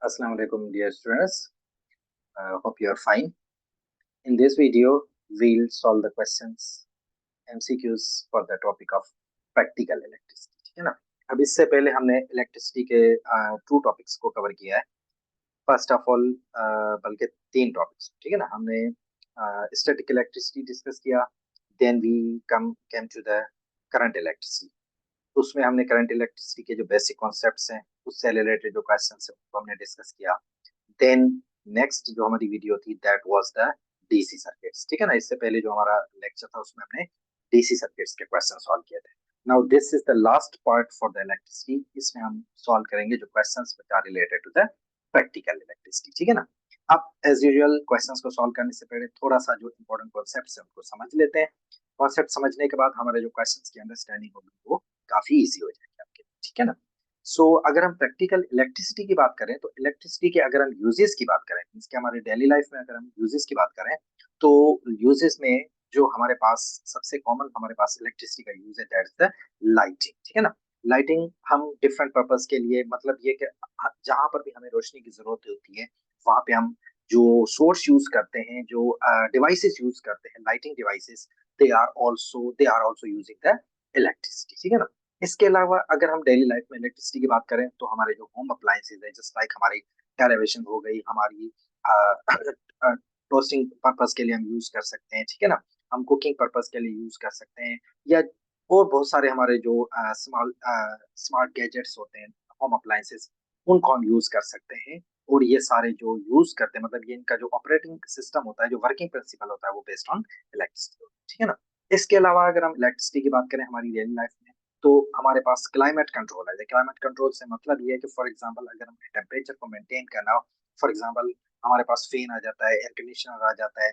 Assalamu alaikum dear students. Hope you are fine. In this video, we'll solve the questions MCQs for the topic of practical electricity. ठीक है ना? अब इससे पहले हमने electricity के टू टॉपिक्स को कवर किया है. फर्स्ट ऑफ ऑल बल्कि तीन टॉपिक्स, ठीक है ना. हमने स्टैटिक इलेक्ट्रिसिटी डिस्कस किया. Then we came to the current electricity. उसमें हमने करंट इलेक्ट्रिसिटी के जो बेसिक कॉन्सेप्ट्स हैं उससे रिलेटेड जो क्वेश्चंस हैं वो हमने डिस्कस किया. देन नेक्स्ट जो हमारी वीडियो थी that was the DC circuits. ठीक है ना. इससे पहले जो हमारा लेक्चर था उसमें हमने डीसी सर्किट्स के क्वेश्चन सॉल्व किए थे. Now this is the last part for the electricity. इसमें हम सॉल्व करेंगे जो questions which are related to the practical electricity. ठीक है ना. अब एज यूजुअल क्वेश्चंस को सॉल्व करने से पहले थोड़ा सा जो इंपॉर्टेंट कॉन्सेप्ट्स हैं उनको समझ लेते हैं. कॉन्सेप्ट समझने के बाद हमारे जो क्वेश्चंस की अंडरस्टैंडिंग होगी वो काफी इजी हो जाएगी आपके. ठीक है ना. सो अगर हम प्रैक्टिकल इलेक्ट्रिसिटी की बात करें तो इलेक्ट्रिसिटी के अगर हम यूजेस की बात करें, इसके हमारे डेली लाइफ में अगर हम यूजेस की बात करें तो यूजेस में जो हमारे पास सबसे कॉमन हमारे पास इलेक्ट्रिसिटी का यूज है दैट इज द लाइटिंग. ठीक है ना. लाइटिंग हम डिफरेंट पर्पस के लिए, मतलब ये कि जहां पर भी हमें रोशनी की जरूरत होती है वहां पे हम जो सोर्स यूज करते हैं, जो डिवाइसेस यूज करते हैं, lighting devices, they are also using the electricity. ठीक है ना. इसके अलावा अगर हम डेली लाइफ में इलेक्ट्रिसिटी की बात करें तो हमारे जो होम अप्लायंसेज है, जस्ट लाइक हमारी टेलीविजन हो गई, हमारी टोस्टिंग पर्पस के लिए हम यूज कर सकते हैं. ठीक है ना. हम कुकिंग पर्पस के लिए यूज कर सकते हैं, या और बहुत सारे हमारे जो स्मार्ट गैजेट्स होते हैं, होम अप्लायंसेस, उनको हम यूज कर सकते हैं. और ये सारे जो यूज करते हैं, मतलब ये इनका जो ऑपरेटिंग सिस्टम होता है, जो वर्किंग प्रिंसिपल होता है, वो बेस्ड ऑन इलेक्ट्रिसिटी. ठीक है ना. इसके अलावा अगर हम इलेक्ट्रिसिटी की बात करें हमारी डेली लाइफ में तो हमारे पास क्लाइमेट कंट्रोल है. क्लाइमेट कंट्रोल से मतलब ये है कि फॉर एग्जांपल अगर हमें टेम्परेचर को मेंटेन करना हो, फॉर एग्जांपल हमारे पास फैन आ जाता है, एयर कंडीशनर आ जाता है,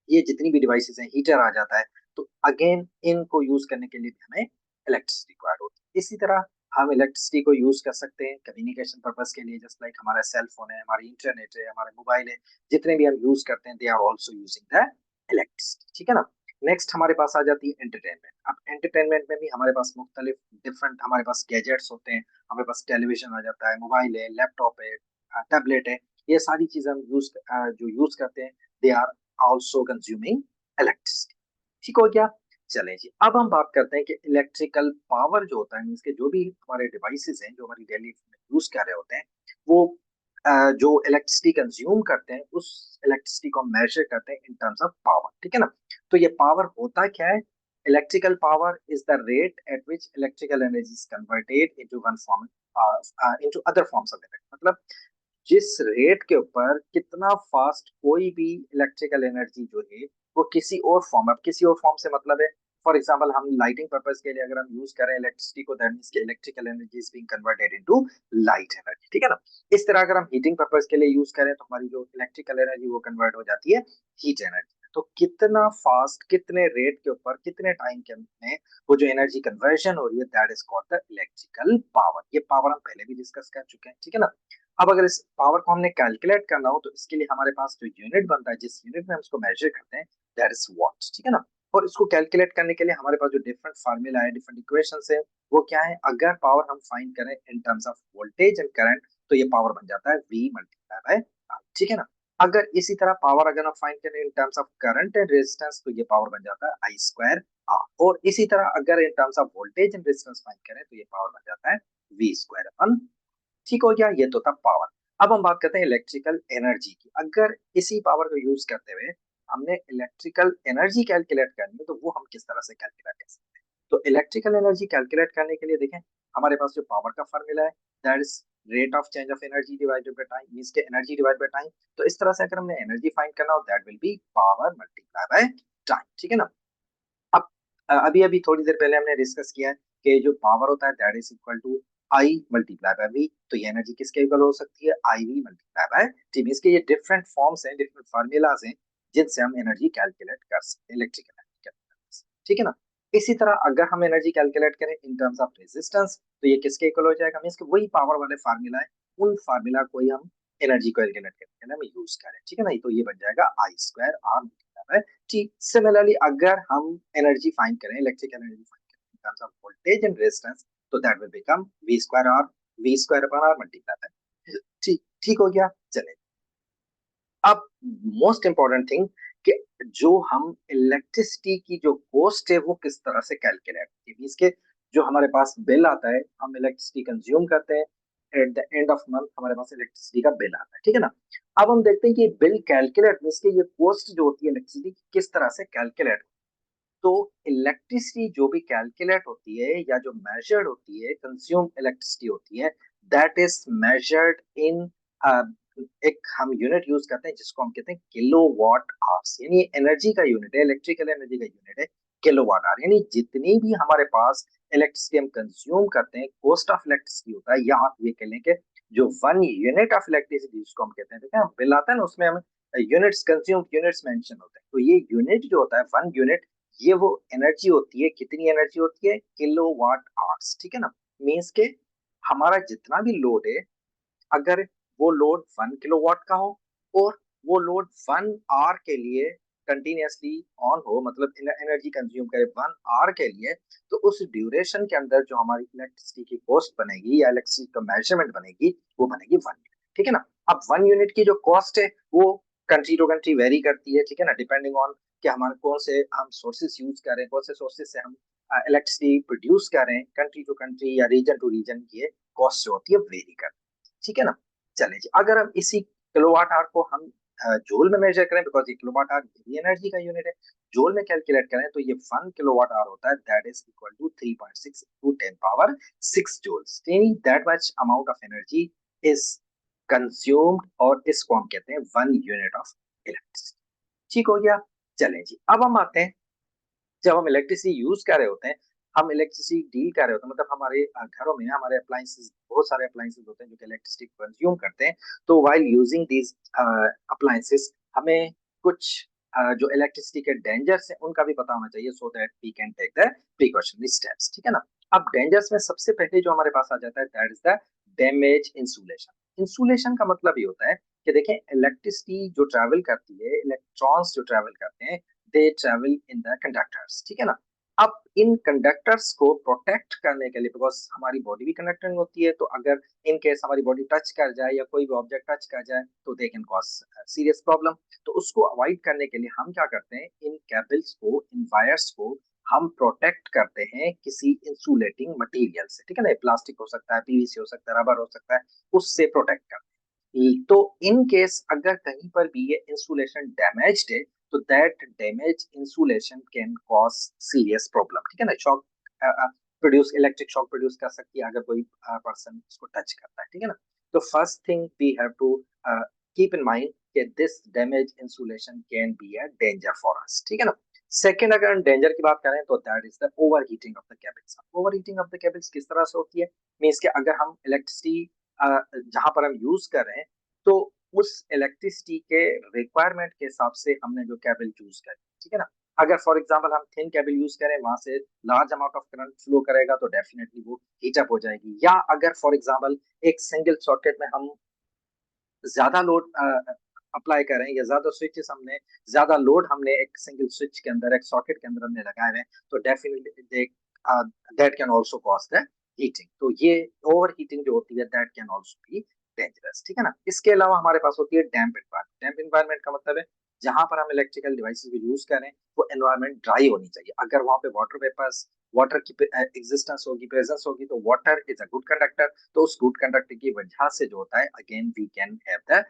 ये जितनी भी डिवाइसेस हैं, हीटर आ जाता है, तो अगेन इनको यूज करने के लिए भी हमें इलेक्ट्रिसिटी रिक्वायर्ड होती है. इसी तरह हम इलेक्ट्रिसिटी को यूज कर सकते हैं कम्युनिकेशन पर्पस के लिए, जस्ट लाइक हमारा सेल फोन है, हमारी इंटरनेट है, हमारे मोबाइल है, जितने भी हम यूज करते हैं they are also using the electricity. ठीक है ना. नेक्स्ट हमारे पास आ जाती है एंटरटेनमेंट. अब एंटरटेनमेंट में भी हमारे पास मुख्तलिफ डिफरेंट हमारे पास गैजेट्स होते हैं. हमारे पास टेलीविजन आ जाता है, मोबाइल है, लैपटॉप है, टैबलेट है. ये सारी चीजें हम जो यूज करते हैं they are also consuming electricity. ठीक हो गया. चलें जी, अब हम बात करते हैं कि इलेक्ट्रिकल पावर जो होता है, मीन्स के जो भी हमारे डिवाइसेस हैं जो हमारी डेली में यूज कर रहे होते हैं, वो जो इलेक्ट्रिसिटी कंज्यूम करते हैं उस इलेक्ट्रिसिटी को मेजर करते हैं इन टर्म्स ऑफ पावर. ठीक है ना. तो ये पावर होता क्या है? Electrical power is the rate at which electrical energy is converted into one form into other forms of energy. मतलब जिस रेट के ऊपर कितना फास्ट कोई भी इलेक्ट्रिकल एनर्जी जो है वो किसी और फॉर्म, अब किसी और फॉर्म से मतलब है फॉर एग्जांपल हम लाइटिंग पर्पस के लिए अगर हम यूज करें इलेक्ट्रिसिटी को, दैट मींस कि electrical energy is being converted into light energy. ठीक है ना. इस तरह अगर हम हीटिंग पर्पस के लिए यूज करें तो हमारी जो इलेक्ट्रिकल एनर्जी वो कन्वर्ट हो जाती है हीट एनर्जी. तो कितना फास्ट, कितने रेट के ऊपर, कितने टाइम के में वो जो एनर्जी कन्वर्जन हो रही है that is called the electrical power. ये पावर हम पहले भी डिस्कस कर चुके हैं. ठीक है ना. अब अगर इस पावर को हमने कैलकुलेट करना हो तो इसके लिए हमारे पास जो यूनिट बनता है, जिस यूनिट में हम इसको मेजर करते हैं दैट इज वॉट. ठीक है ना. और इसको कैलकुलेट करने के लिए हमारे पास जो डिफरेंट फार्मूला है, डिफरेंट इक्वेशंस है, वो क्या है? अगर पावर हम फाइंड करें in terms of voltage and current तो ये पावर बन जाता है V मल्टीप्लाई बाय R. ठीक है ना. अगर इसी तरह पावर अगर हम फाइंड करें in terms of current and resistance तो ये पावर बन जाता है I स्क्वायर R. और इसी तरह अगर इन terms of voltage and resistance find करें तो ये पावर बन जाता है V स्क्वायर अपन. ठीक हो गया. ये तो था पावर. अब हम बात करते हैं इलेक्ट्रिकल एनर्जी की. अगर इसी पावर को यूज करते हुए हमने इलेक्ट्रिकल एनर्जी कैलकुलेट करनी है तो वो हम किस तरह से कैलकुलेट कर सकते हैं? तो इलेक्ट्रिकल एनर्जी कैलकुलेट करने के लिए देखें हमारे पास जो पावर का फॉर्मूला है that is rate of change of energy divided by time, means के एनर्जी डिवाइड बाय टाइम. तो इस तरह से अगर हमने एनर्जी फाइंड करना हो that will be power multiply by time. ठीक है ना. अब अभी अभी थोड़ी देर पहले हमने डिस्कस किया है कि जो पावर होता है that is equal to I multiply by V. तो ये एनर्जी किसके इक्वल हो सकती है? I V multiply by T. इसके ये डिफरेंट फॉर्म्स हैं, डिफरेंट फार्मूलाज हैं जिनसे हम एनर्जी कैलकुलेट कर सकते हैं, इलेक्ट्रिकल एनर्जी कैलकुलेट कर सकते हैं. ठीक है ना. इसी तरह अगर हम एनर्जी कैलकुलेट करें इन टर्म्स ऑफ रेजिस्टेंस तो ये किसके इक्वल हो जाएगा? मींस कि वही पावर वाले फार्मूला है, उन फार्मूला को ही हम एनर्जी को कैलकुलेट करने के लिए हम यूज करें. ठीक है ना. तो ये बन जाएगा I square R multiply by T. Similarly अगर हम एनर्जी फाइंड करें, इलेक्ट्रिकल एनर्जी फाइंड करें in terms of voltage and resistance तो that will become V square R, V square upon R multiply by T. ठीक हो गया। चले, अब मोस्ट इंपॉर्टेंट थिंग कि जो हम इलेक्ट्रिसिटी की जो कॉस्ट है वो किस तरह से कैलकुलेट होती है, इसके जो हमारे पास बिल आता है, हम इलेक्ट्रिसिटी कंज्यूम करते हैं, at the end of month हमारे पास इलेक्ट्रिसिटी का बिल आता है, ठीक है ना। अब हम देखते हैं कि बिल कैलकुलेट मीन्स के ये कॉस्ट जो होती है इलेक्ट्रिसिटी की किस तरह से कैलकुलेट। तो इलेक्ट्रिसिटी जो भी कैलकुलेट होती है या जो मेजर्ड होती है कंज्यूम इलेक्ट्रिसिटी होती है, दैट इज मेजर्ड इन एक हम यूनिट यूज करते हैं जिसको हम कहते हैं किलो वॉट आवर्स, यानी एनर्जी का यूनिट है, इलेक्ट्रिकल एनर्जी का यूनिट है किलो वाट आवर। यानी जितनी भी हमारे पास इलेक्ट्रिसिटी हम कंज्यूम करते हैं, कॉस्ट ऑफ इलेक्ट्रिसिटी होता है, या आप ये कह लें कि जो वन यूनिट ऑफ इलेक्ट्रिसिटी जिसको हम कहते हैं, देखिए बिल आता है ना उसमें हम यूनिट्स कंज्यूम यूनिट्स मेंशन होते हैं, तो ये यूनिट जो होता है वन यूनिट, ये वो एनर्जी होती है, कितनी एनर्जी होती है किलो वाट आवर्स, ठीक है ना। मीन्स के हमारा जितना भी लोड है, अगर वो लोड 1 किलोवाट का हो और वो लोड 1 आवर के लिए कंटिन्यूअसली ऑन हो, मतलब एनर्जी कंज्यूम करे 1 आवर के लिए, तो उस ड्यूरेशन के अंदर जो हमारी इलेक्ट्रिसिटी की कॉस्ट बनेगी या इलेक्ट्रिसिटी का मेजरमेंट बनेगी वो बनेगी 1 यूनिट, ठीक है ना। अब 1 यूनिट की जो कॉस्ट है वो कंट्री टू कंट्री वेरी करती है, ठीक है ना, डिपेंडिंग ऑन कि हमारे कौन से हम सोर्सेस यूज कर रहे हैं, कौन से सोर्सेस से हम इलेक्ट्रिसिटी प्रोड्यूस कर रहे हैं, कंट्री टू कंट्री या रीजन टू रीजन की कॉस्ट जो होती है वेरी करती है, ठीक है ना। चलिए जी, अगर हम इसी किलोवाट आवर को हम जूल में मेजर करें, बिकॉज ये किलोवाट आवर भी एनर्जी का यूनिट है, जूल में कैलकुलेट करें तो ये 1 किलोवाट आवर होता है, that is equal to 3.6 to 10 power 6 joules, यानी that much amount of energy is consumed, और इसको हम कहते हैं 1 यूनिट ऑफ इलेक्ट्रिसिटी। ठीक हो गया। चलें जी, अब हम आते हैं, जब हम इलेक्ट्रिसिटी यूज कर रहे होते हैं, हम इलेक्ट्रिसिटी डील कर रहे होते हैं, मतलब हमारे घरों में हमारे अप्लायंसेस, बहुत सारे अप्लायंसेस होते हैं जो कि इलेक्ट्रिसिटी कंज्यूम करते हैं, तो व्हाइल यूजिंग दीज अप्लायंसेस हमें कुछ जो इलेक्ट्रिसिटी के डेंजर्स हैं उनका भी पता होना चाहिए, so that we can take the precautionary steps, ठीक है ना। अब डेंजर्स में सबसे पहले जो हमारे पास आ जाता है that is the damage insulation. Insulation का मतलब ये होता है कि देखें, इलेक्ट्रिसिटी जो ट्रैवल करती है, इलेक्ट्रॉन्स जो ट्रैवल करते हैं, they travel in the conductors, ठीक है ना। अब इन कंडक्टर्स को प्रोटेक्ट करने के लिए, बिकॉज हमारी बॉडी भी कंडक्टिंग होती है, तो अगर इन केस हमारी बॉडी टच कर जाए या कोई भी ऑब्जेक्ट टच कर जाए तो they can cause serious problem. तो उसको अवॉइड करने के लिए हम क्या करते हैं, इन केबल्स को, इन वायर्स को हम प्रोटेक्ट करते हैं किसी इंसुलेटिंग मटेरियल से, ठीक है ना, प्लास्टिक हो सकता है, पीवीसी हो सकता है, रबर हो सकता है, उससे प्रोटेक्ट करते हैं। तो इन केस अगर कहीं पर भी ये इंसुलेशन डैमेज्ड है, तो that damage insulation can cause serious problem, ठीक है ना। Shock produce, electric shock produce कर सकती है अगर कोई पर्सन इसको टच करता है, ठीक है ना। तो first thing we have to keep in mind कि this damage insulation can be a danger for us, ठीक है ना। सेकेंड, अगर हम डेंजर की बात करें तो that is the over heating of the cables. Over heating of the cables किस तरह से होती है, मीन्स के अगर हम इलेक्ट्रिसिटी जहां पर हम यूज कर रहे हैं, तो उस इलेक्ट्रिसिटी के रिक्वायरमेंट के हिसाब से हमने जो केबल यूज करें, ठीक है ना। अगर फॉर एग्जांपल हम थिन केबल यूज करें, वहां से large amount of current flow करेगा तो डेफिनेटली वो हीटअप हो जाएगी। या अगर फॉर एग्जांपल एक सिंगल सॉकेट में हम ज्यादा लोड अप्लाई कर रहे हैं, या ज्यादा स्विचेस हमने, ज्यादा लोड हमने एक सिंगल स्विच के अंदर, एक सॉकेट के अंदर हमने लगाए हुए हैं, तो definitely that can also cause the heating. तो ये ओवर हीटिंग जो होती है that can also be dangerous, ठीक है ना। इसके अलावा हमारे पास होती है डैम्प इन्वायरमेंट। डैम्प इन्वायरमेंट का मतलब है जहां पर हम इलेक्ट्रिकल डिवाइसेस को यूज करें वो एनवायरमेंट ड्राई होनी चाहिए। अगर वहां पे वाटर वेपर्स, वाटर की एग्जिस्टेंस होगी, प्रेजेंस होगी, तो water is a good conductor, तो उस गुड कंडक्टर की वजह से जो होता है again we can have the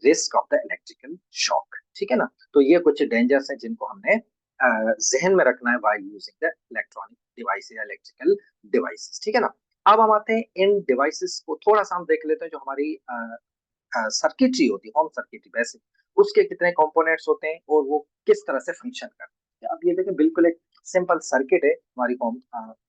risk of the electrical shock, ठीक है ना। तो ये कुछ डेंजर्स हैं जिनको हमने जहन में रखना है while using the electronic device या इलेक्ट्रिकल डिवाइसेस, ठीक है ना। अब हम आते हैं इन डिवाइसेस को थोड़ा सा हम देख लेते हैं, जो हमारी सर्किटरी होती है, होम सर्किटरी बेसिक, उसके कितने कंपोनेंट्स होते हैं और वो किस तरह से फंक्शन करते हैं। अब ये देखें, बिल्कुल एक सिंपल सर्किट है हमारी होम,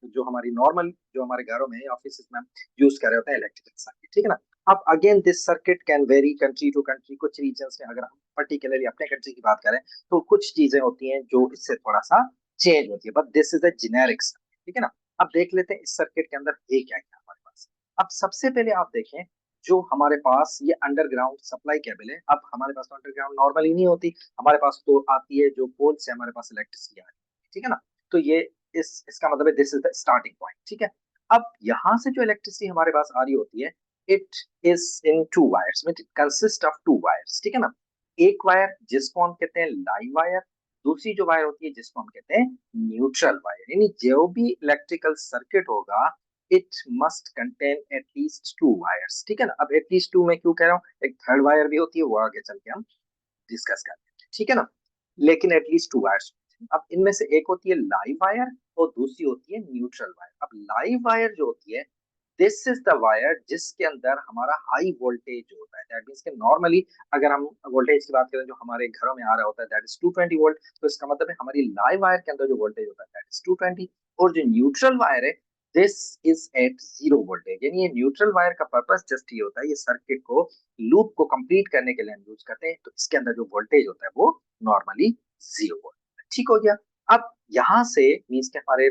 जो हमारी नॉर्मल, जो हमारे घरों में ऑफिस में यूज कर रहे होते हैं इलेक्ट्रिकल सर्किट, ठीक है ना। अब again this circuit can vary country to country. कुछ रीजन्स में, अगर हम पर्टिकुलरली अपने कंट्री की बात करें, तो कुछ चीजें होती हैं जो इससे थोड़ा सा चेंज होती है, but this is a generic circuit, ठीक है ना। अब देख लेते हैं इस सर्किट के अंदर है क्या क्या हमारे पास। अब सबसे पहले आप देखें, जो हमारे पास ये अंडरग्राउंड सप्लाई केबल है। अब हमारे पास तो अंडरग्राउंड नॉर्मली नहीं होती, हमारे पास तो आती है जो पोल से हमारे पास इलेक्ट्रिसिटी आ रही है, ठीक है ना। तो ये इसका मतलब है this is the starting point, ठीक है। अब यहाँ से जो इलेक्ट्रिसिटी हमारे पास आ रही होती है, it is in to wires, mean it consist of to wires, ठीक है ना। एक वायर जिसको हम कहते हैं लाइव वायर, दूसरी जो वायर होती है जिसको हम कहते हैं न्यूट्रल वायर। यानी जो भी इलेक्ट्रिकल सर्किट होगा it must contain at least to wires, ठीक है ना। अब एटलीस्ट टू में क्यों कह रहा हूँ, एक थर्ड वायर भी होती है, वो आगे चल के हम डिस्कस करते हैं, ठीक है ना। लेकिन एटलीस्ट टू वायर्स। अब इनमें से एक होती है लाइव वायर और दूसरी होती है न्यूट्रल वायर। अब लाइव वायर जो होती है दिस इज द वायर जिसके अंदर हमारा हाई वोल्टेज जो होता है, दैट मींस के नॉर्मली अगर हम वोल्टेज की बात करें जो हमारे घरों में आ रहा होता है दैट इज 220 वोल्ट, तो इसका मतलब है हमारी लाइव वायर के अंदर जो वोल्टेज होता है दैट इज 220। और जो न्यूट्रल वायर है this is at zero voltage. यानी ये न्यूट्रल वायर का पर्पस जस्ट ये होता है, ये सर्किट को लूप को कंप्लीट करने के लिए हम यूज करते हैं, तो इसके अंदर जो वोल्टेज होता है वो नॉर्मली जीरो वोल्ट, ठीक हो गया। अब यहाँ से मीन्स के हमारे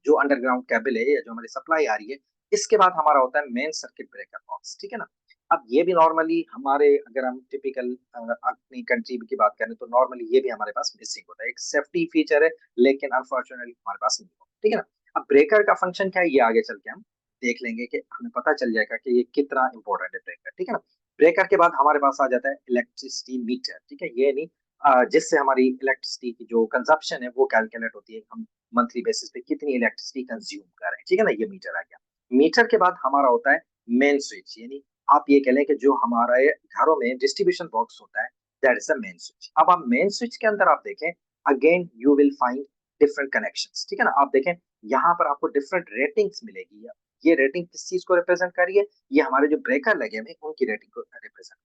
जो अंडरग्राउंड केबल है या जो हमारी सप्लाई आ रही है, इसके बाद हमारा होता है मेन सर्किट ब्रेकर बॉक्स, ठीक है ना। अब ये भी नॉर्मली हमारे अगर हम टिपिकल अपनी कंट्री की बात करें तो नॉर्मली ये भी हमारे पास मिसिंग होता है, एक सेफ्टी फीचर है लेकिन अनफॉर्चुनेटली हमारे पास नहीं होता, ठीक है ना। अब ब्रेकर का फंक्शन क्या है ये आगे चल के हम देख लेंगे कि हमें पता चल जाएगा कि ये कितना इंपॉर्टेंट है ब्रेकर, ठीक है ना। ब्रेकर के बाद हमारे पास आ जाता है इलेक्ट्रिसिटी मीटर, ठीक है। ये नहीं जिससे हमारी इलेक्ट्रिसिटी की जो कंजप्शन है वो कैलकुलेट होती है, हम मंथली बेसिस पे कितनी इलेक्ट्रिसिटी कंज्यूम कर रहे हैं, ठीक है ना। ये मीटर आ गया। मीटर के बाद हमारा होता है मेन स्विच, यानी आप ये कह लें कि जो हमारे घरों में डिस्ट्रीब्यूशन बॉक्स होता है that is the main switch. अब आप मेन स्विच के अंदर आप देखें again you will find different connections, ठीक है ना। आप देखें यहाँ पर आपको डिफरेंट रेटिंग्स मिलेगी। ये रेटिंग किस चीज को रिप्रेजेंट कर रही है, ये हमारे जो ब्रेकर लगे हुए उनकी रेटिंग को रिप्रेजेंट।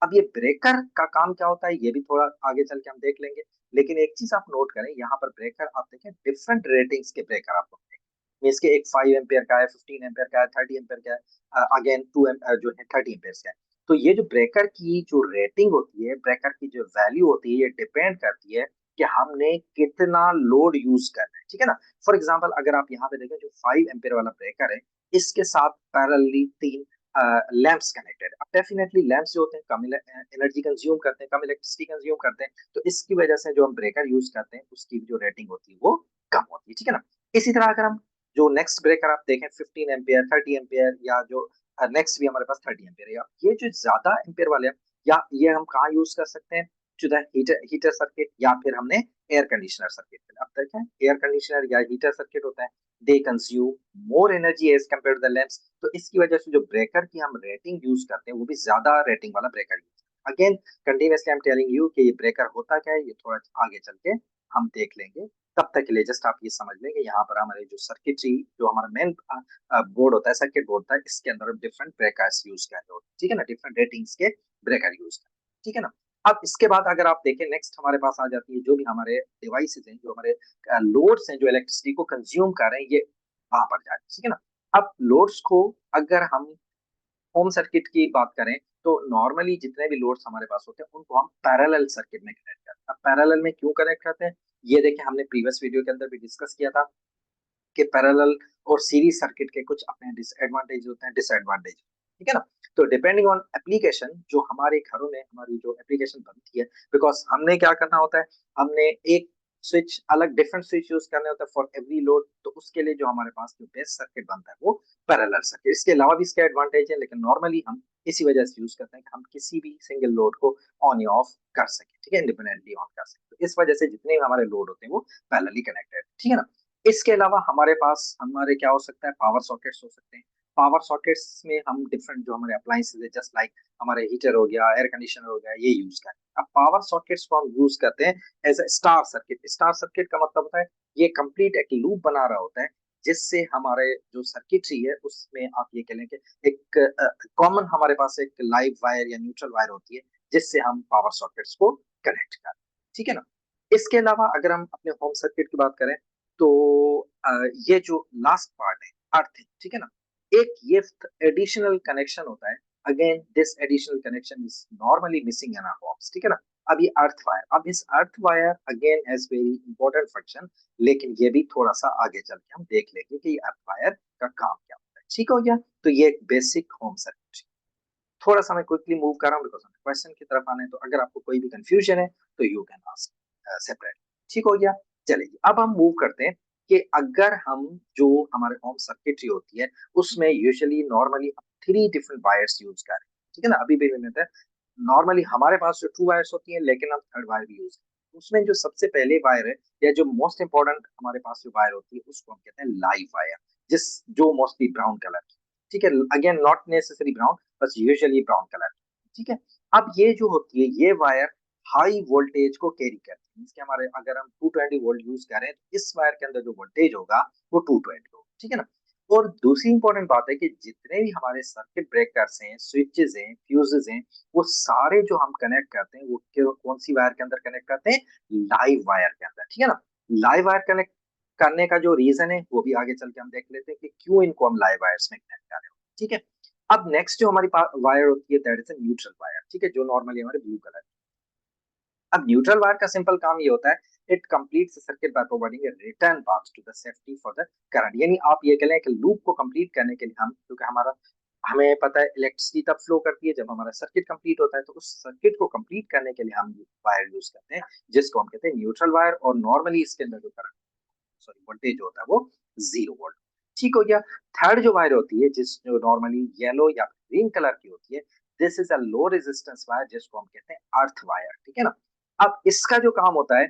अब ये ब्रेकर का काम क्या होता है ये भी थोड़ा आगे चल के हम देख लेंगे, लेकिन एक चीज आप नोट करें यहाँ पर ब्रेकर आप देखें डिफरेंट रेटिंग्स के ब्रेकर आपको मिलेंगे। इसके एक 5 एम्पियर का है, 15 एम्पियर का है, 30 एम्पियर का है, अगेन जो है 30 एम्पियर का है। तो ये जो ब्रेकर की जो रेटिंग होती है, ब्रेकर की जो वैल्यू होती है, ये डिपेंड करती है कि हमने कितना लोड यूज करना है, ठीक है ना। फॉर एग्जाम्पल अगर आप यहाँ पे देखें जो 5 एम्पियर वाला ब्रेकर है इसके साथ पैरेलली 3 लैंप्स कनेक्टेड। अब डेफिनेटली लैंप्स जो होते हैं कम एनर्जी कंज्यूम करते हैं, कम इलेक्ट्रिसिटी कंज्यूम करते हैं, तो इसकी वजह से जो हम ब्रेकर यूज करते हैं उसकी जो रेटिंग होती है वो कम होती है, ठीक है ना। इसी तरह अगर हम जो नेक्स्ट ब्रेकर आप देखें 15 एम्पियर, 30 एम्पियर या जो नेक्स्ट भी हमारे पास 30 एम्पियर, या ये जो ज्यादा एम्पियर वाले हैं, या ये हम कहाँ यूज कर सकते हैं to the heater heater circuit, या फिर हमने एयर कंडीशनर सर्किट। अब देखें एयर कंडीशनर या हीटर सर्किट होता है they consume more energy as compare to the lamps, तो इसकी वजह से जो ब्रेकर की हम रेटिंग यूज करते हैं वो भी ज्यादा रेटिंग वाला ब्रेकर यूज करते हैं। Again continuously I am telling you कि ये ब्रेकर होता क्या है ये थोड़ा आगे चल के हम देख लेंगे। तब तक के लिए जस्ट आप ये समझ लें कि यहाँ पर हमारे जो सर्किटरी जो हमारा मेन बोर्ड होता है, सर्किट बोर्ड होता है, इसके अंदर डिफरेंट ब्रेकर्स यूज कर रहे होते हैं, ठीक है ना, डिफरेंट रेटिंग्स के ब्रेकर यूज कर, ठीक है ना। अब इसके बाद अगर आप देखें नेक्स्ट हमारे पास आ जाती है जो भी हमारे डिवाइसेज हैं, जो हमारे लोड्स हैं जो इलेक्ट्रिसिटी को कंज्यूम कर रहे हैं, ये वहां पर जाते हैं, ठीक है ना। अब लोड्स को अगर हम होम सर्किट की बात करें तो नॉर्मली जितने भी लोड्स हमारे पास होते हैं उनको हम पैरेलल सर्किट में कनेक्ट करते हैं। अब पैरेलल में क्यों कनेक्ट करते हैं ये देखिए हमने प्रीवियस वीडियो के अंदर भी डिस्कस किया था कि पैरेलल और सीरीज सर्किट के कुछ अपने डिसएडवांटेज होते हैं, डिसएडवांटेज, ठीक है ना। तो डिपेंडिंग ऑन एप्लीकेशन जो हमारे घरों में हमारी जो एप्लीकेशन बनती है, बिकॉज हमने क्या करना होता है, हमने एक स्विच अलग डिफरेंट स्विच यूज करने होता है फॉर एवरी लोड, तो उसके लिए जो हमारे पास जो बेस्ट सर्किट बनता है वो पैरेलल सर्किट। इसके अलावा भी इसके एडवांटेज है लेकिन नॉर्मली हम इसी वजह से यूज करते हैं कि हम किसी भी सिंगल लोड को ऑन या ऑफ कर सके, ठीक है, इंडिपेंडेंटली ऑन कर सके। तो इस वजह से जितने भी हमारे लोड होते हैं वो पैरेलली कनेक्टेड, ठीक है ना। इसके अलावा हमारे पास हमारे क्या हो सकता है, पावर सॉकेट्स हो सकते हैं। पावर सॉकेट्स में हम डिफरेंट जो हमारे अप्लायंसेज है जस्ट लाइक हमारे हीटर हो गया, एयर कंडीशनर हो गया, ये यूज करते हैं। अब पावर सॉकेट्स को हम यूज करते हैं as a star circuit. Star circuit का मतलब होता है ये कंप्लीट एक लूप बना रहा होता है जिससे हमारे जो सर्किटरी है उसमें आप ये कह लें कि एक कॉमन हमारे पास एक लाइव वायर या न्यूट्रल वायर होती है जिससे हम पावर सॉकेट्स को कनेक्ट करते हैं, ठीक है ना। इसके अलावा अगर हम अपने होम सर्किट की बात करें तो ये जो लास्ट पार्ट है अर्थिंग, ठीक है ना, एक ये एडिशनल कनेक्शन होता है। Again this additional connection is normally missing in our homes, ठीक है ना। अब ये अर्थ वायर, अब इस earth wire again has very important function, लेकिन ये भी थोड़ा सा आगे चल के हम देख लेंगे कि ये अर्थ वायर का काम क्या होता है, ठीक हो गया। तो ये एक बेसिक होम सर्किट। थोड़ा सा मैं क्विकली मूव कर रहा हूँ बिकॉज क्वेश्चन की तरफ आने, तो अगर आपको कोई भी कंफ्यूजन है तो यू कैन आस्क सेपरेट, ठीक हो गया। चलिए अब हम मूव करते हैं कि अगर हम जो हमारे होम सर्किटरी होती है उसमें usually normally 3 different wires use कर रहे हैं, ठीक है ना। अभी भी मैंने नॉर्मली हमारे पास जो 2 वायर्स होती है, लेकिन हम थर्ड वायर भी यूज करते हैं। उसमें जो सबसे पहले वायर है या जो मोस्ट इंपॉर्टेंट हमारे पास जो वायर होती है उसको हम कहते हैं लाइव वायर, जिस जो मोस्टली ब्राउन कलर की, ठीक है। अगेन नॉट नेसेसरी ब्राउन, बस यूजुअली ब्राउन कलर, ठीक है। अब ये जो होती है ये वायर हाई वोल्टेज को कैरी करती है, मींस कि हमारे अगर हम 220 वोल्ट यूज करें तो इस वायर के अंदर जो वोल्टेज होगा वो 220 होगा, ठीक है ना। और दूसरी इंपॉर्टेंट बात है कि जितने भी हमारे सर्किट ब्रेकर्स हैं, स्विचेस हैं, फ्यूजेस हैं, वो सारे जो हम कनेक्ट करते हैं वो कौन सी वायर के अंदर कनेक्ट करते हैं? लाइव वायर के अंदर, ठीक है ना। लाइव वायर कनेक्ट करने का जो रीजन है वो भी आगे चल के हम देख लेते हैं कि क्यों इनको हम लाइव वायर्स में कनेक्ट कर रहे हो, ठीक है। अब नेक्स्ट जो हमारी वायर होती है that is a neutral wire, ठीक है, जो नॉर्मली हमारे ब्लू कलर। अब न्यूट्रल वायर का सिंपल काम ये होता है, it completes the circuit by providing a return path to the safety for the current, यानी आप ये कह लें कि लूप को कंप्लीट करने के लिए हम, क्योंकि हमारा हमें पता है इलेक्ट्रिसिटी तब फ्लो करती है जब हमारा सर्किट कंप्लीट होता है, तो उस सर्किट को कंप्लीट करने के लिए हम वायर यूज करते हैं जिसको हम कहते हैं न्यूट्रल वायर। और नॉर्मली इसके अंदर जो करंट, सॉरी वोल्टेज होता है वो 0 वोल्ट, ठीक हो गया। थर्ड जो वायर होती है जिस जो नॉर्मली येलो या ग्रीन कलर की होती है, this is a low resistance wire जिसको हम कहते हैं अर्थ वायर, ठीक है ना। अब इसका जो काम होता है,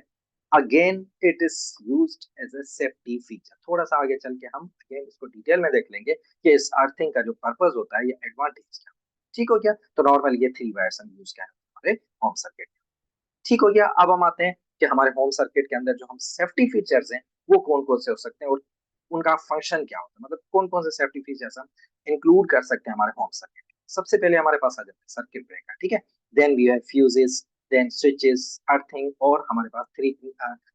again it is used as a safety feature. थोड़ा सा आगे चल के हम अगेन इसको डिटेल में देख लेंगे कि इस अर्थिंग का जो पर्पस होता है, ये एडवांटेज क्या, ठीक हो गया। तो नॉर्मल ये 3 वायर्स हम यूज कर रहे हैं हमारे होम सर्किट, ठीक हो गया। अब हम आते हैं कि हमारे होम सर्किट के अंदर जो हम सेफ्टी फीचर्स हैं वो कौन कौन से हो सकते हैं और उनका फंक्शन क्या होता है, मतलब कौन कौन से सेफ्टी फीचर्स हम इंक्लूड कर सकते हैं हमारे होम सर्किट। सबसे पहले हमारे पास आ जाता है सर्किट ब्रेकर, ठीक है। Then we have fuses, then switches, earthing, और हमारे पास 3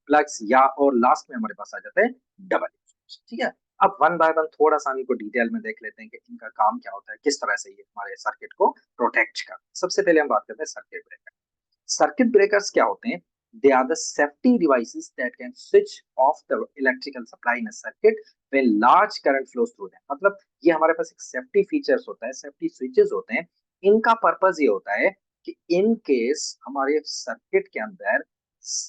प्लग्स, या और लास्ट में हमारे पास आ जाता है डबल स्विच, ठीक है। अब वन बाय वन थोड़ा सा इनको डिटेल में देख लेते हैं कि इनका काम क्या होता है, किस तरह से ये हमारे सर्किट को प्रोटेक्ट करते हैं। सबसे पहले हम बात करते हैं सर्किट ब्रेकर। सर्किट ब्रेकर्स क्या होते हैं? They are the safety devices that can switch off the electrical supply in a circuit when large current flows through them. मतलब ये हमारे पास एक सेफ्टी फीचर्स होता है, सेफ्टी स्विचेस होते हैं। इनका पर्पस ये होता है कि इन केस हमारे सर्किट के अंदर,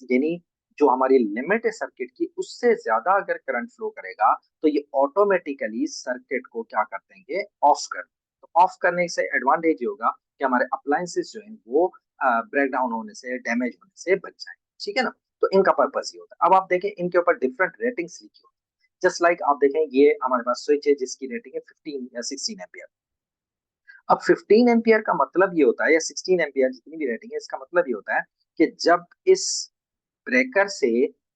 यानी जो हमारी लिमिट है सर्किट की उससे ज्यादा अगर करंट फ्लो करेगा तो ये ऑटोमेटिकली सर्किट को क्या कर देंगे? ऑफ कर देंगे। तो ऑफ करने से एडवांटेज ये होगा कि हमारे अप्लायंसेस जो है वो ब्रेक डाउन होने से, डैमेज होने से बच जाए, ठीक है ना। तो इनका पर्पस ये होता है। अब आप देखें इनके ऊपर डिफरेंट रेटिंग्स लिखी होती है, जस्ट लाइक आप देखें ये हमारे पास स्विच है जिसकी रेटिंग है 15 या 16 एम्पियर। अब 15 एम्पियर का मतलब ये होता है, या 16 एम्पियर जितनी भी रेटिंग है, इसका मतलब ये होता है कि जब इस ब्रेकर से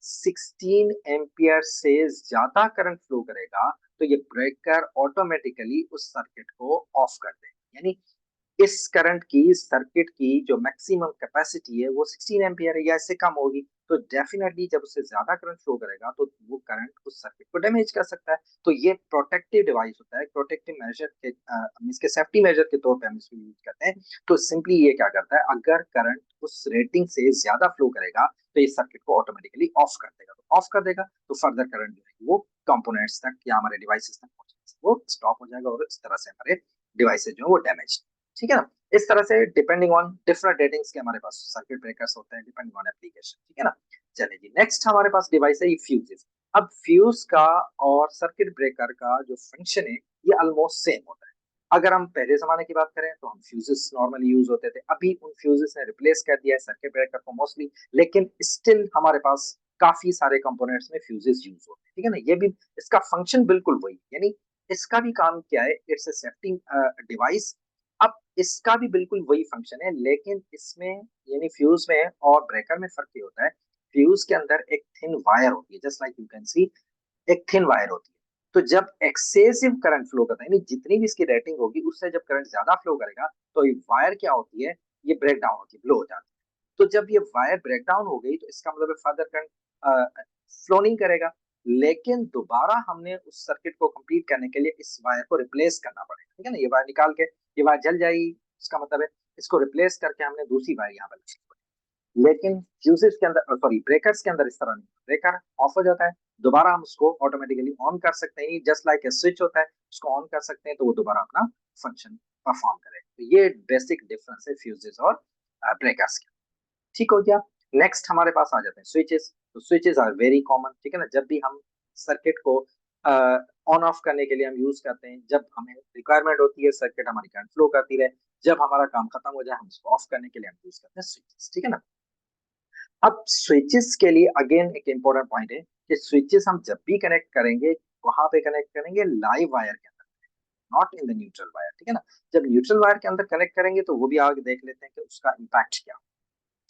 16 एम्पियर से ज्यादा करंट फ्लो करेगा तो ये ब्रेकर ऑटोमेटिकली उस सर्किट को ऑफ कर देगा। यानी इस करंट की, सर्किट की जो मैक्सिमम कैपेसिटी है वो 16 एम्पियर है या इससे कम होगी, तो डेफिनेटली जब उससे ज्यादा करंट फ्लो करेगा तो वो करंट उस सर्किट को डैमेज कर सकता है। तो ये प्रोटेक्टिव डिवाइस होता है, प्रोटेक्टिव मेजर के इसके सेफ्टी मेजर के तौर पे हम इसको यूज करते हैं। तो सिंपली ये क्या करता है, अगर करंट उस रेटिंग से ज्यादा फ्लो करेगा तो इस सर्किट को ऑटोमेटिकली ऑफ कर देगा। तो ऑफ कर देगा तो फर्दर करंट जो है वो कंपोनेंट्स तक या हमारे डिवाइसेस तक पहुंचने से वो स्टॉप हो जाएगा और इस तरह से हमारे डिवाइसेज जो है वो डैमेज, ठीक है ना। इस तरह से डिपेंडिंग ऑन डिफरेंट रेटिंग्स के हमारे पास सर्किट ब्रेकर्स होते हैं, डिपेंडिंग ऑन एप्लीकेशन, ठीक है ना। चलिए जी, नेक्स्ट हमारे पास डिवाइस है ये फ्यूजेस। अब फ्यूज का और सर्किट ब्रेकर का जो फंक्शन है ये ऑलमोस्ट सेम होता है। अगर हम पहले जमाने की बात करें तो हम फ्यूजेस नॉर्मली यूज होते थे, अभी उन फ्यूजेस ने रिप्लेस कर दिया है सर्किट ब्रेकर को मोस्टली, लेकिन स्टिल हमारे पास काफी सारे कंपोनेंट्स में फ्यूजेस यूज होते हैं, ठीक है ना। ये भी इसका फंक्शन बिल्कुल वही, यानी इसका भी काम क्या है, इट्स अ सेफ्टी डिवाइस। अब इसका भी बिल्कुल वही फंक्शन है, लेकिन इसमें यानी फ्यूज में और ब्रेकर में फर्क ये होता है, फ्यूज के अंदर एक थिन वायर होती है, just like you can see, एक थिन वायर होती है। तो जब एक्सेसिव करंट फ्लो करता है, यानी जितनी भी इसकी रेटिंग होगी उससे जब करंट ज्यादा फ्लो करेगा तो ये वायर क्या होती है, ये ब्रेक डाउन होती है, ब्लो हो जाती है। तो जब ये वायर ब्रेक डाउन हो गई तो इसका मतलब फर्दर करंट फ्लो नहीं करेगा, लेकिन दोबारा हमने उस सर्किट को कंप्लीट करने के लिए इस वायर को रिप्लेस करना पड़ेगा, ठीक है ना। ये वायर निकाल के ये वायर जल जाएगी, इसका मतलब है इसको रिप्लेस करके हमने दूसरी वायर यहाँ पर लगानी पड़ेगी। लेकिन फ्यूजेस के अंदर, सॉरी ब्रेकर्स के अंदर इस तरह नहीं, ब्रेकर ऑफ हो जाता है, दोबारा हम उसको ऑटोमेटिकली ऑन कर सकते हैं, जस्ट लाइक ए स्विच होता है, उसको ऑन कर सकते हैं तो वो दोबारा अपना फंक्शन परफॉर्म करेगा। तो ये बेसिक डिफरेंस है फ्यूजेस और ब्रेकर्स के, ठीक हो गया। नेक्स्ट हमारे पास आ जाते हैं स्विचेस। तो स्विचेस आर वेरी कॉमन, ठीक है ना। जब भी हम सर्किट को ऑन ऑफ करने के लिए हम यूज करते हैं, जब हमें रिक्वायरमेंट होती है सर्किट हमारी करंट फ्लो करती रहे, जब हमारा काम खत्म हो जाए हम उसको ऑफ करने के लिए हम यूज करते हैं स्विचेस, ठीक है ना। अब स्विचेस के लिए अगेन एक इंपॉर्टेंट पॉइंट है कि स्विचेस हम जब भी कनेक्ट करेंगे वहां पे कनेक्ट करेंगे लाइव वायर के अंदर, not in the neutral wire, ठीक है ना। जब न्यूट्रल वायर के अंदर कनेक्ट करेंगे तो वो भी आगे देख लेते हैं कि उसका इम्पैक्ट क्या,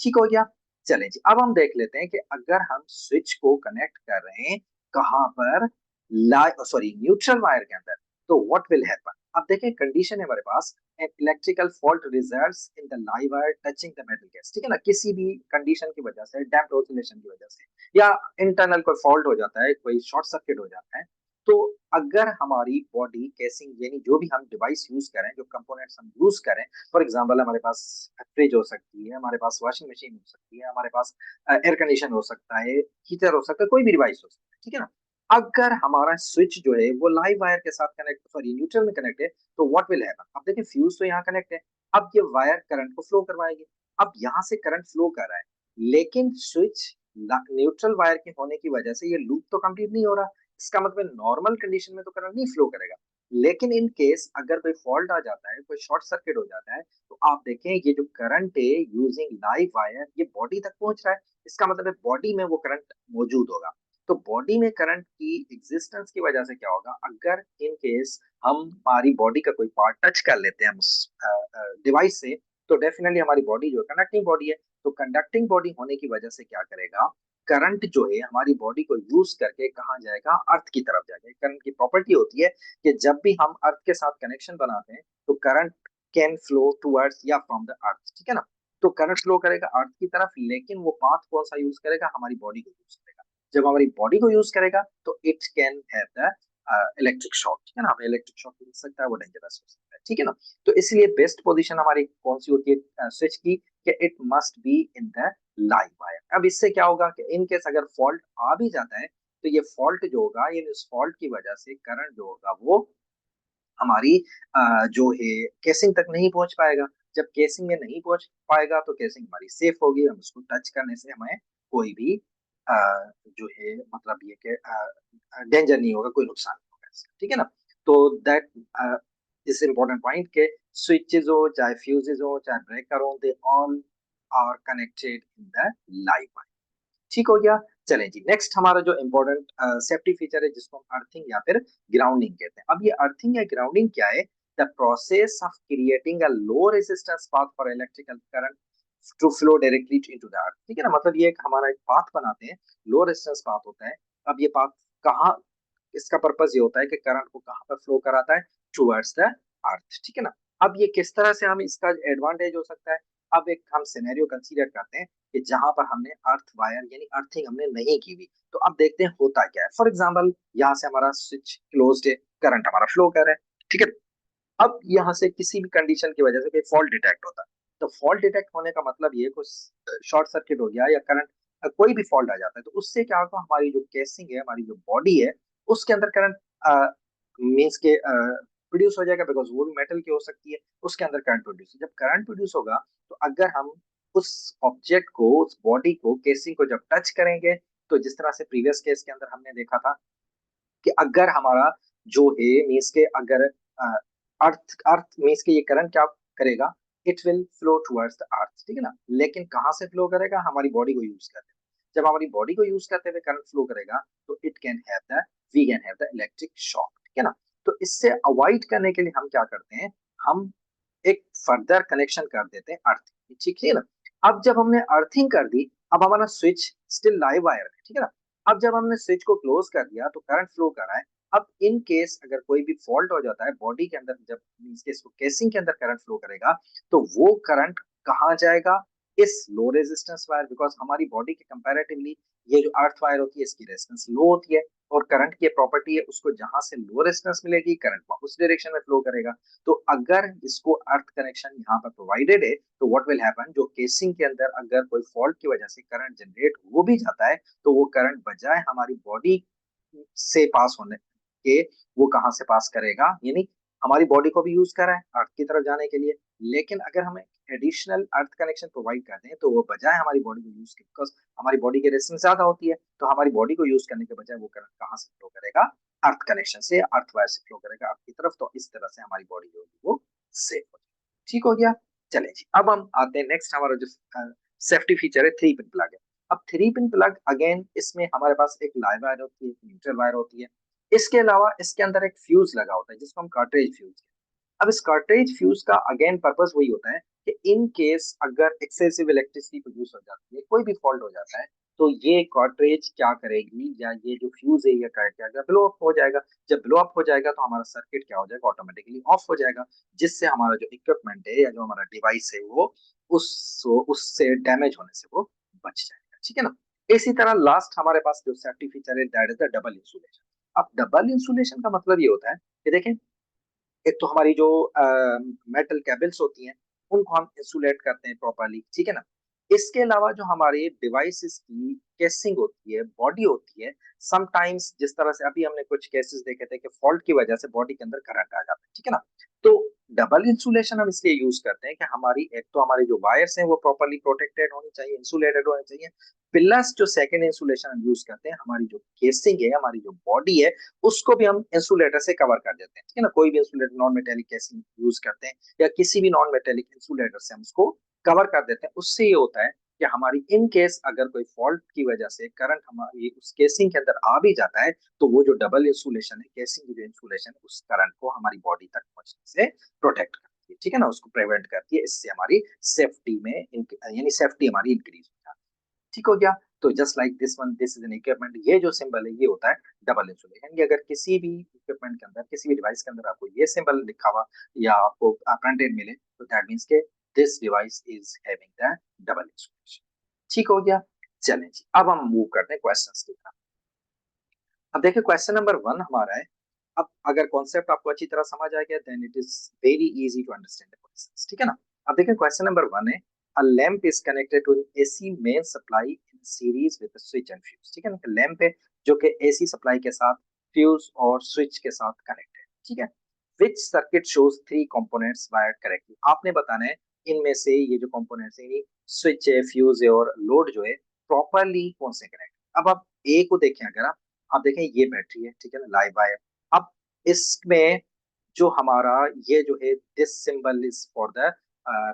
ठीक हो गया। चले जी, अब हम देख लेते हैं कि अगर हम स्विच को कनेक्ट कर रहे हैं कहां पर, लाइव सॉरी न्यूट्रल वायर के अंदर, तो व्हाट विल हैपन। अब देखें कंडीशन है हमारे पास, an electrical fault results in the live wire touching the metal case, ठीक है ना। किसी भी कंडीशन की वजह से, डैम्प्ड ऑसिलेशन की वजह से, या इंटरनल कोई फॉल्ट हो जाता है, कोई शॉर्ट सर्किट हो जाता है, तो अगर हमारी बॉडी केसिंग यानी जो भी हम डिवाइस यूज करें, जो कंपोनेंट्स हम यूज करें, फॉर एग्जाम्पल हमारे पास फ्रिज हो सकती है, हमारे पास वॉशिंग मशीन हो सकती है, हमारे पास एयर कंडीशन हो सकता है, हीटर हो सकता है, कोई भी डिवाइस हो सकता है, ठीक है ना। अगर हमारा स्विच जो है वो लाइव वायर के साथ कनेक्ट सॉरी न्यूट्रल में कनेक्ट है, तो व्हाट विल हैपन। अब देखिए फ्यूज तो यहाँ कनेक्ट है, अब ये वायर करंट को फ्लो करवाएगी, अब यहाँ से करंट फ्लो कर रहा है, लेकिन स्विच न्यूट्रल वायर के होने की वजह से ये लूप तो कंप्लीट नहीं हो रहा। इसका मतलब नॉर्मल कंडीशन में तो करंट नहीं फ्लो करेगा, लेकिन इन केस अगर कोई फॉल्ट आ जाता है, कोई शॉर्ट सर्किट हो जाता है, तो आप देखें ये जो करंट है यूजिंग लाइव वायर ये बॉडी तक पहुंच रहा है। इसका मतलब है बॉडी में वो करंट मौजूद होगा। तो बॉडी में करंट की एग्जिस्टेंस की वजह से क्या होगा, अगर इन केस हम हमारी बॉडी का कोई पार्ट टच कर लेते हैं उस डिवाइस से, तो डेफिनेटली हमारी बॉडी जो कंडक्टिंग बॉडी है, तो कंडक्टिंग बॉडी होने की वजह से क्या करेगा, करंट जो है हमारी बॉडी को यूज करके कहाँ जाएगा, अर्थ की तरफ जाएगा। करंट की प्रॉपर्टी होती है कि जब भी हम अर्थ के साथ कनेक्शन बनाते हैं तो करंट कैन फ्लो टूवर्ड्स या फ्रॉम द अर्थ, ठीक है ना। तो करंट फ्लो करेगा अर्थ की तरफ, लेकिन वो पाथ कौन सा यूज करेगा, हमारी बॉडी को यूज करेगा। जब हमारी बॉडी को यूज करेगा तो it can have the electric shock, ठीक है ना, हमें इलेक्ट्रिक शॉक मिल सकता है, वो डेंजरस हो सकता है, ठीक है ना। तो इसलिए बेस्ट पोजीशन हमारी कौन सी होती है स्विच की, कि it must be in the live wire. अब इससे क्या होगा कि इन केस अगर फॉल्ट आ भी जाता है, तो ये फॉल्ट जो होगा, ये इस फॉल्ट की वजह से करंट जो होगा वो हमारी जो है केसिंग तक नहीं पहुंच पाएगा। जब केसिंग में नहीं पहुंच पाएगा तो केसिंग हमारी सेफ होगी, हम उसको टच करने से हमें कोई भी अ, जो है मतलब ये कि डेंजर नहीं होगा, कोई नुकसान नहीं होगा इसका, ठीक है ना। तो दैट इज इम्पोर्टेंट पॉइंट के स्विचेस हो चाहे फ्यूजेस हो चाहे ब्रेकर हो, they all are connected in the life, ठीक हो गया। चलें जी, नेक्स्ट हमारा जो इम्पोर्टेंट सेफ्टी फीचर है जिसको हम अर्थिंग या फिर ग्राउंडिंग कहते हैं। अब ये अर्थिंग या ग्राउंडिंग क्या है, the process of creating a low resistance path for electrical current to flow directly into the earth, ठीक है ना। मतलब ये एक हमारा एक पाथ बनाते हैं, लो रेजिस्टेंस पाथ होता है। अब ये पाथ कहाँ, इसका पर्पस ये होता है कि करंट को कहाँ पर फ्लो कराता है, टुवर्ड्स द अर्थ, ठीक है ना। अब ये किस तरह से हम इसका एडवांटेज हो सकता है, अब एक हम सिनेरियो कंसीडर करते हैं कि जहां पर हमने अर्थ वायर यानी अर्थिंग हमने नहीं की हुई, तो अब देखते हैं होता क्या है। फॉर एग्जांपल यहाँ से हमारा स्विच क्लोज्ड है, करंट हमारा फ्लो कर रहा है, ठीक है। अब यहाँ से किसी भी कंडीशन की वजह से कोई फॉल्ट डिटेक्ट होता है, तो फॉल्ट डिटेक्ट होने का मतलब ये कुछ शॉर्ट सर्किट हो गया या करंट, कोई भी फॉल्ट आ जाता है, तो उससे क्या होगा, हमारी जो केसिंग है, हमारी जो बॉडी है, उसके अंदर करंट मीन्स के प्रोड्यूस हो जाएगा, बिकॉज वो भी मेटल की हो सकती है, उसके अंदर करंट प्रोड्यूस, जब करंट प्रोड्यूस होगा तो अगर हम उस ऑब्जेक्ट को, उस बॉडी को, केसिंग को जब टच करेंगे, तो जिस तरह से प्रीवियस केस के अंदर हमने देखा था कि अगर हमारा जो है मीन्स के अगर अर्थ अर्थ मीन्स के ये करंट क्या करेगा, it will flow towards the earth, ठीक है ना। लेकिन कहाँ से फ्लो करेगा, हमारी बॉडी को यूज करते हुए। जब हमारी बॉडी को यूज करते हुए करंट फ्लो करेगा तो it can have the we can have the electric shock, ठीक है ना। तो इससे अवॉइड करने के लिए हम क्या करते हैं, हम एक फर्दर कनेक्शन कर देते हैं अर्थिंग, ठीक है ना। अब जब हमने अर्थिंग कर दी, अब हमारा स्विच स्टिल लाइव वायर है, ठीक है ना। अब जब हमने स्विच को क्लोज कर दिया तो करंट फ्लो कर रहा है। अब इन केस अगर कोई भी फॉल्ट हो जाता है बॉडी के अंदर, जब मींस के केसिंग के अंदर करंट फ्लो करेगा, तो वो करंट कहाँ जाएगा, इस लो रेजिस्टेंस वायर, बिकॉज हमारी बॉडी के कंपैरेटिवली ये जो अर्थ वायर होती है इसकी रेजिस्टेंस लो होती है, और करंट की प्रॉपर्टी है उसको जहां से लो रेजिस्टेंस मिलेगी करंट उस डायरेक्शन में फ्लो करेगा। तो अगर इसको अर्थ कनेक्शन यहाँ पर प्रोवाइडेड है, तो व्हाट विल हैपन, जो केसिंग के अंदर अगर कोई फॉल्ट की वजह से करंट जनरेट हो भी जाता है, तो वो करंट बजाय हमारी बॉडी से पास होने के, वो कहाँ से पास करेगा, यानी हमारी बॉडी को भी यूज कर रहा है अर्थ की तरफ जाने के लिए, लेकिन अगर हमें एडिशनल अर्थ कनेक्शन प्रोवाइड कर दें तो वो बजाय हमारी बॉडी को यूज के, बिकॉज हमारी बॉडी की रेजिस्टेंस ज्यादा होती है, तो हमारी बॉडी को यूज करने के बजाय वो करंट कहाँ से फ्लो करेगा, अर्थ कनेक्शन से, अर्थ वायर से फ्लो करेगा अर्थ की तरफ, तो इस तरह से हमारी बॉडी जो होगी वो सेफ हो जाएगी। ठीक हो गया। चले जी, अब हम आते हैं नेक्स्ट, हमारा जो सेफ्टी फीचर है, 3 पिन प्लग है। अब 3 पिन प्लग अगेन, इसमें हमारे पास एक लाइव वायर होती है, एक न्यूट्रल वायर होती है। इसके अलावा इसके अंदर एक फ्यूज लगा होता है जिसको हम कार्ट्रिज फ्यूज। अब इस कार्ट्रिज फ्यूज का अगेन पर्पस वही होता है कि इन केस अगर एक्सेसिव इलेक्ट्रिसिटी प्रोड्यूस हो जाती है, कोई भी फॉल्ट हो जाता है, तो ये कार्ट्रिज क्या करेगी, या ये जो फ्यूज है ये क्या करेगा, ब्लो अप हो जाएगा। जब ब्लो अप हो जाएगा तो हमारा सर्किट क्या हो जाएगा, ऑटोमेटिकली ऑफ हो जाएगा, जिससे हमारा जो इक्विपमेंट है या जो हमारा डिवाइस है वो उससे डैमेज होने से वो बच जाएगा। ठीक है ना। इसी तरह लास्ट हमारे पास जो सेफ्टी फीचर है that is the double insulation. अब डबल इंसुलेशन का मतलब ये होता है कि देखें, एक तो हमारी जो मेटल केबल्स होती हैं उनको हम इंसुलेट करते हैं प्रॉपरली, ठीक है ना। इसके अलावा जो हमारे डिवाइसेस की केसिंग होती है, बॉडी होती है, समटाइम्स जिस तरह से अभी हमने कुछ केसेस देखे थे कि फॉल्ट की वजह से बॉडी के अंदर करंट आ जाता है, ठीक है ना। तो डबल इंसुलेशन हम इसलिए यूज करते हैं कि हमारी एक तो हमारी जो वायर्स हैं वो प्रॉपरली प्रोटेक्टेड होनी चाहिए, इंसुलेटेड होनी चाहिए, प्लस जो सेकेंड इंसुलेशन हम यूज करते हैं, हमारी जो केसिंग है, हमारी जो बॉडी है, उसको भी हम इंसुलेटर से कवर कर देते हैं, ठीक है ना। कोई भी insulator non metallic casing use करते हैं या किसी भी नॉन मेटेलिक इंसुलेटर से हम उसको कवर कर देते हैं। उससे ये होता है कि हमारी इन केस अगर कोई फॉल्ट की वजह से करंट हमारी उस केसिंग के अंदर आ भी जाता है, तो वो जो डबल इंसुलेशन है, केसिंग की जो इंसुलेशन है, उस करंट को हमारी बॉडी तक पहुंचने से प्रोटेक्ट करती है, ठीक है ना, उसको प्रिवेंट करती है। इससे हमारी सेफ्टी में यानी सेफ्टी हमारी इंक्रीज हो जाती है। ठीक हो गया। तो just like this one, this is an equipment, ये जो सिंबल है ये होता है डबल इंसुलेशन। ये अगर किसी भी इक्विपमेंट के अंदर, किसी भी डिवाइस के अंदर आपको ये सिंबल लिखा हुआ या आपको प्रिंटेड मिले, तो दैट मींस के this device is having the double insulation. ठीक हो गया। चलें जी, अब हम मूव करते हैं क्वेश्चंस की तरफ। अब देखिए क्वेश्चन नंबर 1 हमारा है। अब अगर कॉन्सेप्ट आपको अच्छी तरह समझ आ गया then it is very easy to understand the questions, ठीक है ना। अब देखिए क्वेश्चन नंबर 1 है, a lamp is connected to AC main supply in series with switch and fuse. ठीक है ना, लैंप है जो कि एसी सप्लाई के साथ फ्यूज और स्विच के साथ कनेक्टेड, ठीक है। विच circuit shows 3 components wired correctly. आपने बताना है इनमें से ये जो कंपोनेंट्स है, स्विच है, फ्यूज है और लोड जो है, प्रॉपरली कौन से कनेक्ट। अब आप ए को देखें, अगर आप देखें ये बैटरी है, ठीक है ना, लाइव वायर। अब इसमें जो हमारा ये जो है, this symbol is for the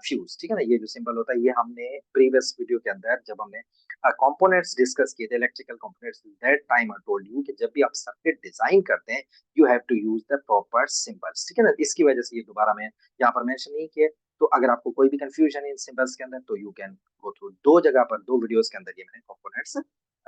fuse, ठीक है ना। ये जो सिंबल होता है ये हमने प्रीवियस वीडियो के अंदर जब हमने कंपोनेंट्स डिस्कस किए थे, electrical components, that time I told you कि जब भी आप सर्किट डिजाइन करते हैं you have to use the proper symbols, ठीक है ना। इसकी वजह से ये दोबारा मैं यहाँ पर मेंशन नहीं किए। तो अगर आपको कोई भी कंफ्यूजन है इन सिंबल्स के अंदर तो यू कैन गो थ्रू, दो जगह पर, दो वीडियोस के अंदर ये मैंने कंपोनेंट्स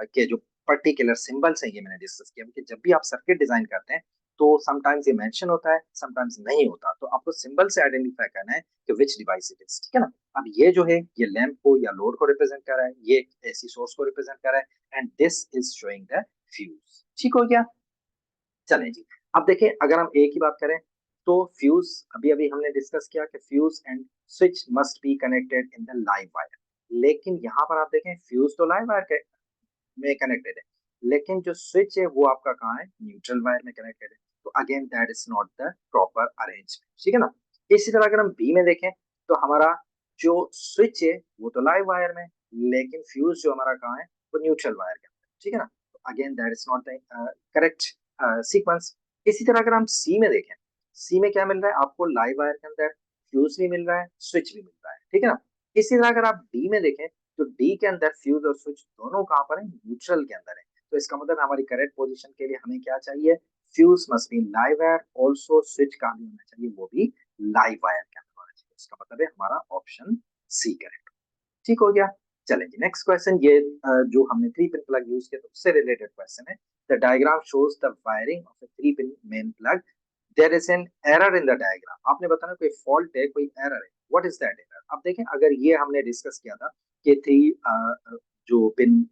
के जो पर्टिकुलर सिंबल्स हैं ये मैंने डिस्कस किया कि जब भी आप सर्किट डिजाइन करते हैं तो समटाइम्स ये मेंशन होता है, समटाइम्स नहीं होता, तो आपको सिंबल से आइडेंटिफाई करना है कि विच डिवाइस इट इज, ठीक है ना। अब ये जो है ये लैंप को या लोड को रिप्रेजेंट कर रहा है, ये एसी सोर्स को रिप्रेजेंट कर रहा है, and this is showing the fuse. ठीक हो गया। चलें जी, अब देखें अगर हम ए की बात करें तो फ्यूज, अभी अभी हमने डिस्कस किया कि fuse and switch must be connected in the live wire. लेकिन यहाँ पर आप देखें फ्यूज तो लाइव वायर में कनेक्टेड है, लेकिन जो स्विच है वो आपका कहाँ है, न्यूट्रल वायर में कनेक्टेड है। तो again that is not the proper arrangement, ठीक है ना। इसी तरह अगर हम बी में देखें तो हमारा जो स्विच है वो तो लाइव वायर में, लेकिन फ्यूज जो हमारा कहाँ है वो न्यूट्रल वायर के अंदर, ठीक है ना। तो again that is not the correct sequence. इसी तरह अगर हम सी में देखें, सी में क्या मिल रहा है आपको, लाइव वायर के अंदर फ्यूज भी मिल रहा है, स्विच भी मिल रहा है, ठीक है ना। इसी तरह अगर आप डी में देखें तो डी के अंदर फ्यूज और स्विच दोनों कहां पर है, न्यूट्रल के अंदर है। तो इसका मतलब हमारी करेक्ट पोजीशन के लिए हमें क्या चाहिए, fuse must be live wire, also switch का भी होना चाहिए, वो भी लाइव वायर के अंदर होना चाहिए। इसका मतलब है हमारा ऑप्शन सी करेक्ट। ठीक हो गया। चलेंगे नेक्स्ट क्वेश्चन, ये जो हमने 3 पिन प्लग यूज किया तो उससे रिलेटेड क्वेश्चन है। The diagram shows the wiring of a 3 pin main plug, there is an error in the diagram. आपने बताना कोई फॉल्ट है, कोई एरर है, व्हाट इज दैट एरर। अब देखें अगर ये हमने डिस्कस किया था कि 3 जो पिन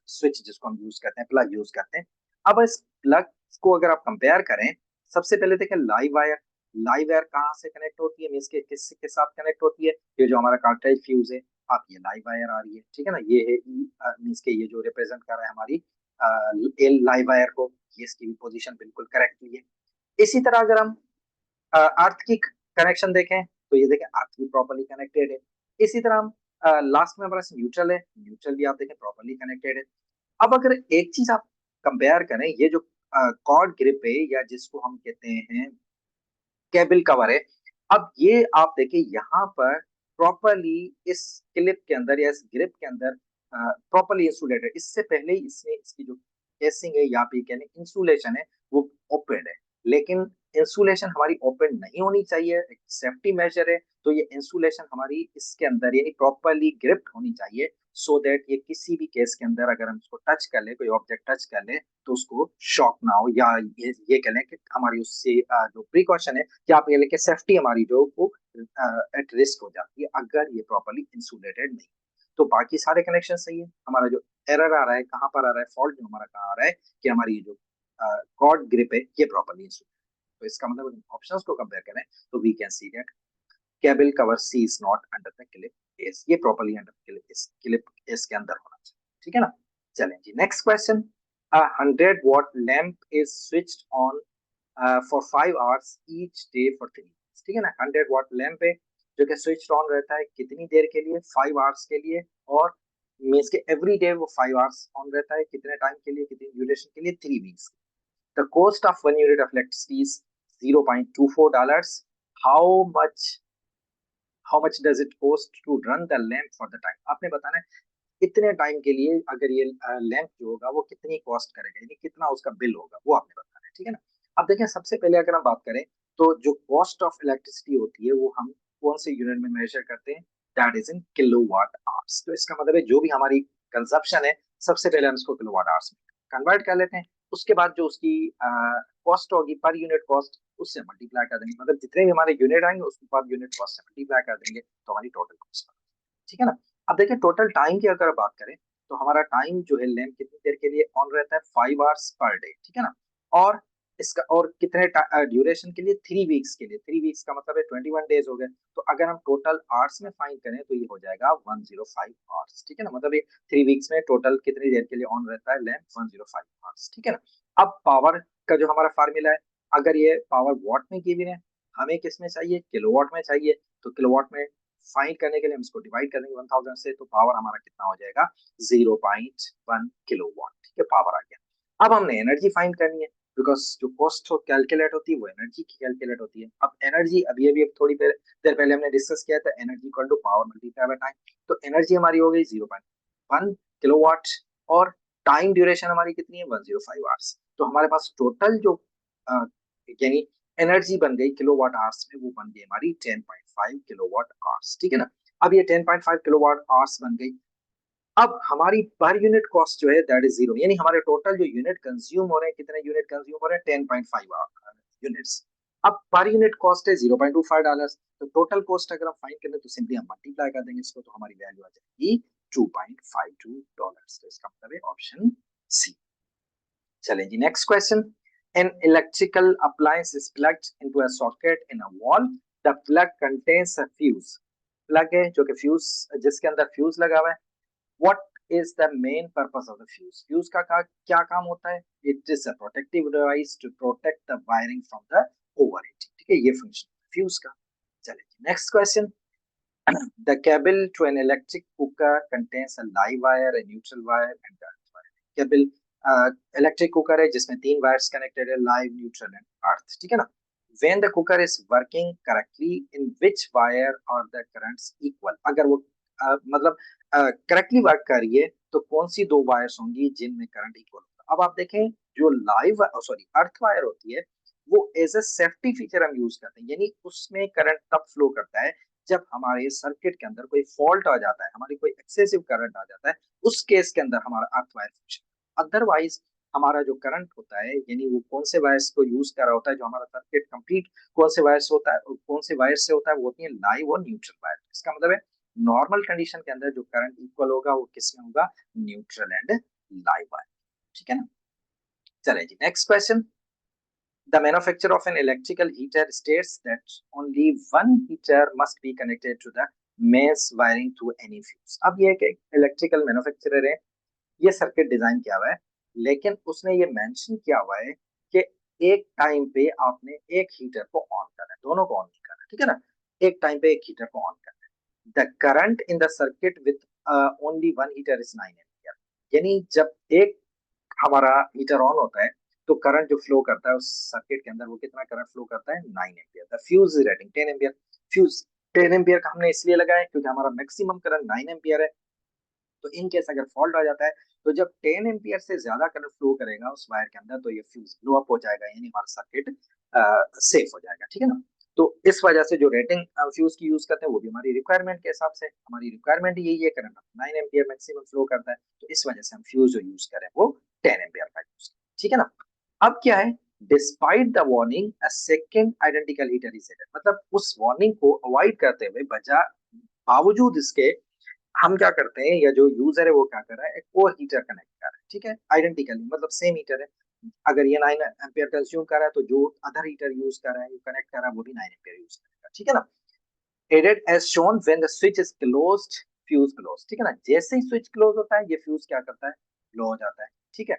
स्विच जिसको हम यूज करते हैं, प्लग यूज करते हैं। अब इस प्लग को अगर आप कंपेयर करें, सबसे पहले देखें लाइव वायर। लाइव वायर कहाँ से कनेक्ट होती है, मीन्स के किस के साथ कनेक्ट होती है, ये जो हमारा कार्ट्रिज फ्यूज है, आप ये लाइव वायर आ रही है, ठीक है ना। ये है मीन्स के ये जो रिप्रेजेंट कर रहा है हमारी एल लाइव वायर को, ये इसकी भी पोजीशन बिल्कुल करेक्टली है। इसी तरह अगर हम अर्थ की कनेक्शन देखें तो ये देखें अर्थ भी प्रॉपरली कनेक्टेड है। इसी तरह हम लास्ट में हमारे पास न्यूट्रल है, न्यूट्रल भी आप देखें प्रॉपरली कनेक्टेड है। अब अगर एक चीज आप कंपेयर करें, ये जो कॉर्ड ग्रिप है या जिसको हम कहते हैं केबल कवर है। अब ये आप देखिए यहाँ पर प्रॉपरली इस क्लिप के अंदर या इस ग्रिप के अंदर प्रॉपरली इंसुलेटेड, इससे पहले ही इसमें इसकी जो केसिंग है या फिर कहने इंसुलेशन है वो ओपन है, लेकिन इंसुलेशन हमारी ओपन नहीं होनी चाहिए, एक सेफ्टी मेजर है। तो ये इंसुलेशन हमारी इसके अंदर यानी प्रॉपरली ग्रिप्ड होनी चाहिए, सो दैट ये किसी भी केस के अंदर अगर हम इसको टच कर ले, कोई ऑब्जेक्ट टच कर ले, तो उसको शॉक ना हो, या ये कह लें कि हमारी उससे जो प्रिकॉशन है या आप ये लेके सेफ्टी हमारी जो वो एट रिस्क हो जाती है अगर ये प्रॉपरली इंसुलेटेड नहीं। तो बाकी सारे कनेक्शन सही है, हमारा जो एरर आ रहा है कहाँ पर आ रहा है, फॉल्ट जो हमारा कहाँ आ रहा है कि हमारी ये जो कॉर्ड ग्रिप है ये प्रॉपरली इंसुलेटेड। तो इसका मतलब ऑप्शंस को कंपेयर करें तो we can see that cable cover C is not under the clips, ये प्रॉपरली अंडर क्लिप एस के अंदर होना चाहिए, ठीक है ना। चलें जी next question. 100 watt lamp is switched on for 5 hours each day for 3 days, ठीक है ना। 100 watt लैंप है जो कि स्विच ऑन रहता है कितनी देर के लिए, 5 hours के लिए, और मीन्स के एवरी डे वो 5 hours ऑन रहता है, कितने टाइम के लिए, कितनी ड्यूरेशन के लिए, 3 weeks। The cost of 1 unit of electricity is $0.24। How much how much does it cost to run the lamp for the time, आपने बताना है इतने टाइम के लिए अगर ये लैंप जो होगा वो कितनी कॉस्ट करेगा, यानी कितना उसका बिल होगा वो आपने बताना है, ठीक है ना। अब देखिए सबसे पहले अगर हम बात करें तो जो कॉस्ट ऑफ इलेक्ट्रिसिटी होती है वो हम कौन से यूनिट में मेजर करते हैं, that is in kilowatt hours. तो इसका मतलब है जो भी हमारी कंजप्शन है सबसे पहले हम इसको किलोवाट आवर्स में कन्वर्ट कर लेते हैं, उसके बाद जो उसकी कॉस्ट होगी पर यूनिट कॉस्ट उससे मल्टीप्लाई कर देंगे, मतलब जितने भी हमारे यूनिट आएंगे उसको पर यूनिट कॉस्ट से मल्टीप्लाई कर देंगे तो हमारी टोटल कॉस्ट, ठीक है ना। अब देखिए टोटल टाइम की अगर बात करें तो हमारा टाइम जो है लैंप कितनी देर के लिए ऑन रहता है, 5 hours पर डे, ठीक है ना। और इसका और कितने ड्यूरेशन के लिए, 3 weeks के लिए, 3 weeks का मतलब है 21 days हो गए। तो अगर हम टोटल आवर्स में फाइंड करें तो ये हो जाएगा 105 hours, ठीक है ना। मतलब ये 3 weeks में टोटल कितनी देर के लिए ऑन रहता है लैंप, 105 hours, ठीक है ना। अब पावर का जो हमारा फार्मूला है, अगर ये पावर वॉट में गिवन है, हमें किस में चाहिए, किलोवाट में चाहिए, तो किलोवाट में फाइंड करने के लिए हम इसको डिवाइड कर देंगे 1000 से, तो पावर हमारा कितना हो जाएगा 0.1 किलोवाट, ठीक है, पावर आ गया। अब हमने एनर्जी फाइंड करनी है, बिकॉज जो कॉस्ट कैलकुलेट होती है वो एनर्जी की कैलकुलेट होती है। अब एनर्जी अभी थोड़ी देर पहले हमने डिस्कस किया था, energy equal to power multiply by time. तो एनर्जी हमारी हो गई 0.1 किलोवाट, और टाइम ड्यूरेशन हमारी कितनी है 105 आवर्स। तो हमारे पास टोटल जो यानी एनर्जी बन गई किलोवाट आवर्स में, वो बन गई हमारी 10.5 किलोवाट आवर्स, ठीक है ना। अब ये 10.5 किलोवाट आवर्स बन गई। अब हमारी पर यूनिट कॉस्ट जो है दैट इज जीरो, यानी हमारे टोटल जो यूनिट कंज्यूम हो रहे हैं, कितने यूनिट कंज्यूम हो रहे हैं, 10.5 यूनिट्स। अब पर यूनिट कॉस्ट है $0.25। तो टोटल कॉस्ट अगर हम फाइंड करें तो सिंपली हम मल्टीप्लाई कर देंगे इसको, तो हमारी वैल्यू आ जाएगी $2.52। तो इसका मतलब है ऑप्शन सी। चलें जी next question. An electrical appliance is plugged into a socket in a wall. The plug contains a fuse. Plug है जो कि फ्यूज, जिसके अंदर फ्यूज लगा हुआ है। What is the main purpose of the fuse? Fuse का क्या काम होता है? It is a protective device to protect the wiring from the overheating, ठीक है, ये फंक्शन फ्यूज का। चलिए next question. The cable to an electric cooker contains a live wire, a neutral wire and a earth wire. Cable electric cooker है जिसमें 3 wires connected है, live, neutral and earth, ठीक है ना। When the cooker is working correctly in which wire और the currents equal, अगर वो मतलब करेक्टली वर्क कर रही है तो कौन सी 2 वायर्स होंगी जिनमें करंट इक्वल होगा। अब आप देखें जो लाइव सॉरी अर्थ वायर होती है वो एज ए सेफ्टी फीचर हम यूज करते हैं, यानी उसमें करंट तब फ्लो करता है जब हमारे सर्किट के अंदर कोई फॉल्ट आ जाता है, हमारी कोई एक्सेसिव करंट आ जाता है, उस केस के अंदर हमारा अर्थ वायर फंक्शन। अदरवाइज हमारा जो करंट होता है यानी वो कौन से वायर्स को यूज कर रहा होता है, जो हमारा सर्किट कंप्लीट कौन से वायर्स होता है, कौन से वायर से होता है, वो होती है लाइव और न्यूट्रल वायर। इसका मतलब है नॉर्मल कंडीशन के अंदर जो करंट इक्वल होगा वो किसमें होगा, न्यूट्रल एंड लाइव वायर, ठीक है ना। चले जी next question. The manufacturer of an electrical heater states that only one heater must be connected to the mains wiring through any fuse। अब ये एक इलेक्ट्रिकल मैन्युफैक्चरर है, ये सर्किट डिजाइन किया हुआ है, लेकिन उसने ये मेंशन किया हुआ है कि एक टाइम पे आपने एक हीटर को ऑन करना है, दोनों को ऑन नहीं करना, ठीक है ना। एक टाइम पे एक हीटर को ऑन करना है। The current in the circuit with only one heater is 9 ampere, यानी जब एक हमारा हीटर ऑन होता है तो करंट जो फ्लो करता है उस सर्किट के अंदर वो कितना करंट फ्लो करता है, 9 ampere. The fuse rating 10 ampere. Fuse 10 ampere का हमने इसलिए लगाया क्योंकि हमारा मैक्सिमम करंट 9 एम्पियर है। तो इन केस अगर फॉल्ट आ जाता है तो जब 10 एम्पियर से ज्यादा करंट फ्लो करेगा उस वायर के अंदर तो ये फ्यूज ब्लो अप हो जाएगा, यानी हमारा सर्किट सेफ हो जाएगा, ठीक है ना। तो इस वजह से जो रेटिंग फ्यूज की यूज करते हैं वो भी हमारी रिक्वायरमेंट के हिसाब से, हमारी रिक्वायरमेंट यही है, करंट 9 एम्पियर मैक्सिमम फ्लो करता है, तो इस वजह से हम फ्यूज जो यूज करें वो 10 एम्पियर का यूज करें, ठीक है ना। अब क्या है, despite the warning a second identical heater is, मतलब उस वार्निंग को अवॉइड करते हुए बजा बावजूद इसके हम क्या करते हैं, या जो यूजर है वो क्या कर रहा है, एक और हीटर कनेक्ट कर रहा है, ठीक है, आइडेंटिकली, मतलब सेम हीटर है। अगर ये 9 एम्पियर कंज्यूम कर रहा है तो जो अदर हीटर यूज कर रहा है, कनेक्ट कर रहा है, वो भी 9 एम्पियर यूज करेगा, ठीक है ना। Added as shown when the switch is closed, fuse close, ठीक है ना, जैसे ही स्विच क्लोज होता है ये फ्यूज क्या करता है, लो हो जाता है, ठीक है।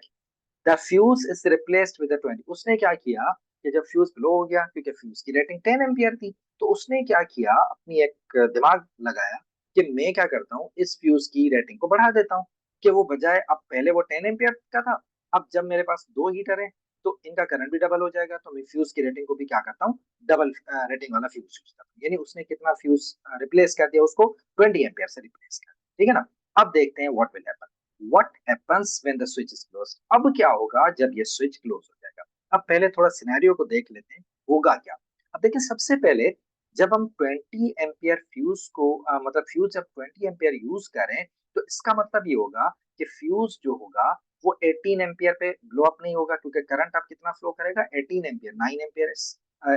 The fuse is replaced with 20। उसने क्या किया कि जब फ्यूज लो हो गया, क्योंकि फ्यूज की रेटिंग 10 एम्पियर थी, तो उसने क्या किया, अपनी एक दिमाग लगाया कि मैं क्या करता हूँ, इस फ्यूज की रेटिंग को बढ़ा देता हूँ, कि वो बजाय, अब पहले वो 10 एम्पियर का था, अब जब मेरे पास दो हीटर है तो इनका करंट भी डबल हो जाएगा, तो मैं फ्यूज की रेटिंग को भी क्या करता हूँ, डबल रेटिंग वाला फ्यूज यूज करता हूँ, यानी उसने कितना फ्यूज रिप्लेस कर दिया, उसको 20 एम्पियर से रिप्लेस कर दिया, ठीक है ना। अब देखते हैं what will happen, what happens when the switch is closed। अब क्या होगा जब ये स्विच क्लोज हो जाएगा। अब पहले थोड़ा सिनेरियो को देख लेते हैं, होगा क्या। अब देखिए, सबसे पहले जब हम 20 एम्पियर फ्यूज को मतलब फ्यूज जब 20 एम्पियर यूज करें तो इसका मतलब ये होगा कि फ्यूज जो होगा वो 18 एम्पियर पे ब्लो अप नहीं होगा, क्योंकि करंट अब कितना फ्लो करेगा, 18 एम्पियर, 9 एम्पियर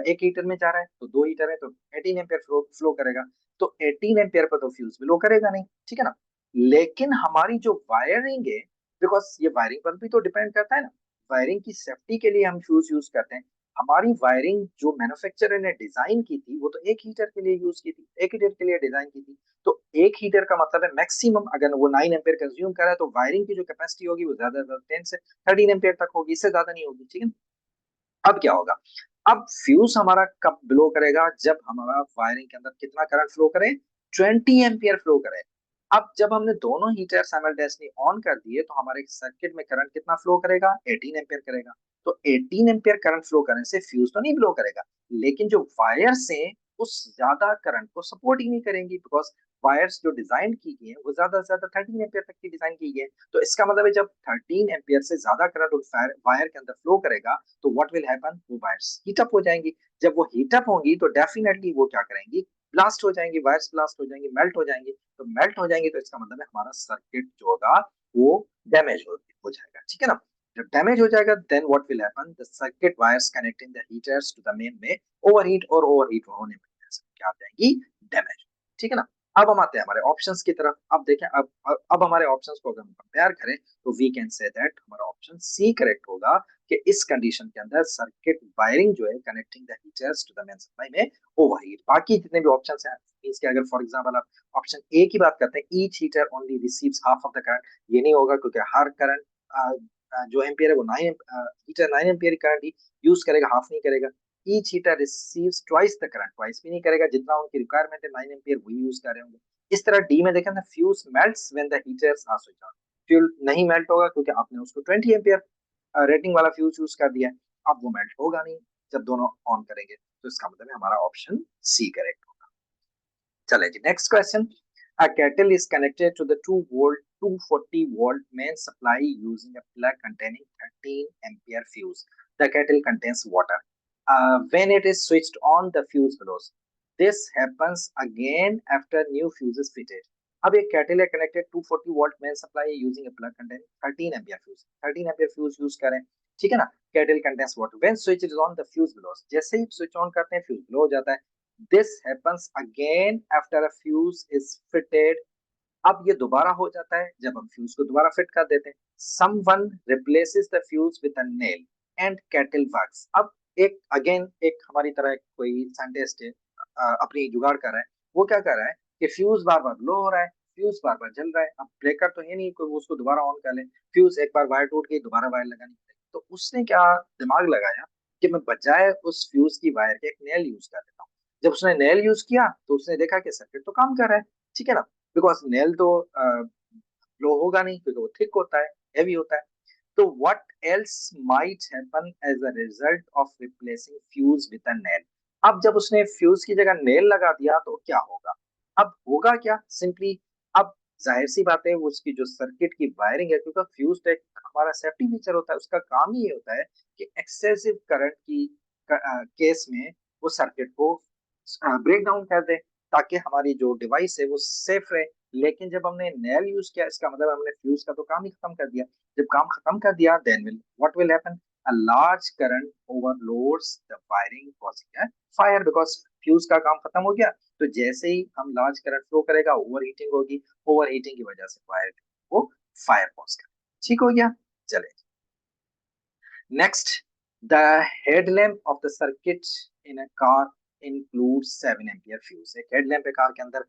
एक हीटर में जा रहा है, तो दो हीटर है तो 18 एम्पियर फ्लो करेगा, तो 18 एम्पियर पर तो फ्यूज ब्लो करेगा नहीं, ठीक है ना। लेकिन हमारी जो वायरिंग है, बिकॉज ये वायरिंग पर भी तो डिपेंड करता है ना, वायरिंग की सेफ्टी के लिए हम फ्यूज यूज करते हैं। हमारी वायरिंग जो मैन्युफैक्चरर ने डिजाइन की थी वो तो एक हीटर के लिए यूज की थी, एक हीटर के लिए डिजाइन की थी, तो एक हीटर का मतलब है मैक्सिमम, अगर वो 9 एम्पियर कंज्यूम कर रहा है तो वायरिंग की जो कैपेसिटी होगी वो ज्यादा ज्यादा 10 से 13 एम्पियर तक होगी, इससे ज्यादा नहीं होगी, ठीक है। अब क्या होगा, अब फ्यूज हमारा कब ब्लो करेगा, जब हमारा वायरिंग के अंदर कितना करंट फ्लो करे, 20 एम्पियर फ्लो करे। अब जब हमने दोनों हीटर साइमल्टेनियसली ऑन कर दिए तो हमारे सर्किट में करंट कितना फ्लो करेगा, 18 एम्पियर करेगा। तो 18 एम्पियर करंट फ्लो करने से फ्यूज तो नहीं ब्लो करेगा, लेकिन जो वायर्स हैं उस ज्यादा करंट को सपोर्ट ही नहीं करेंगी, बिकॉज वायर्स जो डिजाइन की गई है वो ज्यादा से ज्यादा 13 एम्पियर तक की डिजाइन की गई है। तो इसका मतलब है जब 13 एम्पियर से ज्यादा करंट उस वायर के अंदर फ्लो करेगा तो व्हाट विल हैपन, वो वायर्स हीट अप हो जाएंगी। जब वो हीट अप होंगी तो डेफिनेटली वो क्या करेंगी, ब्लास्ट हो जाएंगी, वायर्स ब्लास्ट हो जाएंगी, मेल्ट हो जाएंगी। तो मेल्ट हो जाएंगी तो इसका मतलब है हमारा सर्किट जो होगा वो डैमेज हो जाएगा, ठीक है ना। जब डैमेज हो जाएगा then what will happen, the circuit wires connecting the heaters to the main में ओवरहीट होने में क्या आ जाएंगी, डैमेज, ठीक है ना। अब हम आते हैं हमारे ऑप्शंस की तरफ। अब देखें, अब हमारे ऑप्शंस को अगर हम कंपेयर करें तो वी कैन से दैट हमारा ऑप्शन सी करेक्ट होगा, कि इस कंडीशन के अंदर सर्किट वायरिंग जो है connecting the heaters to the main supply में ओवरहीट। बाकी जितने भी ऑप्शंस हैं, मींस कि अगर फॉर एग्जांपल आप ऑप्शन ए की बात करते हैं, each heater only receives half of the current, ये नहीं होगा क्योंकि हर करंट जो एम्पियर है वो 9 हीटर 9 एम्पियर करंट ही यूज करेगा, हाफ नहीं करेगा। Each heater receives twice the current, twice भी नहीं करेगा, जितना उनकी रिक्वायरमेंट है 9 एम्पियर वही यूज कर रहे होंगे। इस तरह डी में देखें ना, fuse melts when the heaters are switch on, fuel नहीं मेल्ट होगा क्योंकि आपने उसको 20 एम्पियर रेटिंग वाला फ्यूज यूज कर दिया है, अब वो मेल्ट होगा नहीं जब दोनों ऑन करेंगे, तो इसका मतलब है हमारा ऑप्शन सी करेक्ट होगा। चले जी, next question. A kettle is connected to the 2 volt 240-volt main supply using a plug containing 13 ampere fuse. The kettle contains water. When it is switched on, the fuse blows. This happens again after new fuse is fitted. अब एक kettle है connected 240 volt main supply using a plug containing 13 ampere fuse. 13 ampere fuse use करें, ठीक है ना। Kettle contains water. When switch is on, the fuse blows. जैसे ही switch on करते हैं fuse blow हो जाता है। This happens again after a fuse is fitted. अब ये दोबारा हो जाता है जब हम फ्यूज को दोबारा फिट कर देते हैं। Someone replaces the fuse with a nail and kettle works. अब एक अगेन एक हमारी तरह कोई साइंटिस्ट है, अपनी जुगाड़ कर रहा है। वो क्या कर रहा है कि फ्यूज बार बार लो हो रहा है, फ्यूज बार बार जल रहा है। अब ब्रेकर तो है नहीं कोई वो उसको दोबारा ऑन कर ले, फ्यूज एक बार वायर टूट गई दोबारा वायर लगानी पड़ेगी। तो उसने क्या दिमाग लगाया कि मैं बजाय उस फ्यूज की वायर के एक नेल यूज कर लेता हूँ। जब उसने नेल यूज किया तो उसने देखा कि सर्किट तो काम कर रहा है, ठीक है ना, बिकॉज नेल तो लो होगा नहीं क्योंकि वो थिक होता है, हैवी होता है। तो what else might happen as a result of replacing fuse with a nail. अब जब उसने फ्यूज की जगह नेल लगा दिया तो क्या होगा? अब होगा क्या सिंपली, अब जाहिर सी बात है वो उसकी जो सर्किट की वायरिंग है, क्योंकि फ्यूज तो एक हमारा सेफ्टी फीचर होता है, उसका काम ही ये होता है कि एक्सेसिव करंट की केस में वो सर्किट को ब्रेक डाउन कर दे, ताकि हमारी जो डिवाइस है वो सेफ रहे। लेकिन जब हमने नेल यूज किया, इसका मतलब हमने फ्यूज का तो काम ही खत्म कर दिया। जब काम खत्म कर दिया, then will what will happen, a large current overloads the wiring causing a fire, because fuse का काम खत्म हो गया। तो जैसे ही हम लार्ज करंट फ्लो करेगा, ओवर हीटिंग होगी, ओवर हीटिंग की वजह से वायर वो फायर कॉज करेगा। ठीक हो गया। चले next, the headlamp of the circuit in a car include 7 ampere fuse. एक हेडलैम्प है कार के अंदर,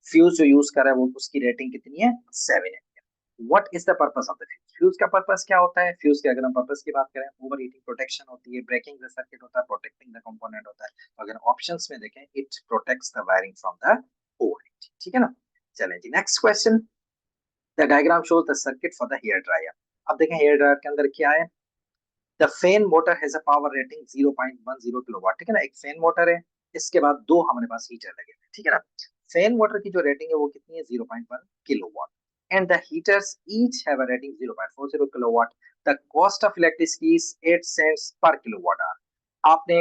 फ्यूज जो यूज कर रहा है वो उसकी रेटिंग कितनी है? 7 ampere. What is the purpose of the fuse? Fuse का पर्पस क्या होता है? फ्यूज के अगर हम पर्पस की बात करें, ओवर हीटिंग प्रोटेक्शन होती है, ब्रेकिंग द सर्किट होता है, प्रोटेक्टिंग द कंपोनेंट होता है। तो अगर ऑप्शंस में देखें, it protects the wiring from the overheating. ठीक है ना। चलें जी, next question. The diagram shows the circuit for the hair dryer. अब देखें हेयर ड्रायर के अंदर क्या है। The fan motor has a power rating 0.10 kilowatt. ठीक है ना, एक फैन मोटर है, इसके बाद दो हमारे पास हीटर लगे हैं। ठीक है ना। फैन मोटर की जो रेटिंग है वो कितनी है? 0.1 kilowatt. And the heaters each have a rating 0.40 kilowatt. The cost of electricity is 8 cents per kilowatt hour. आपने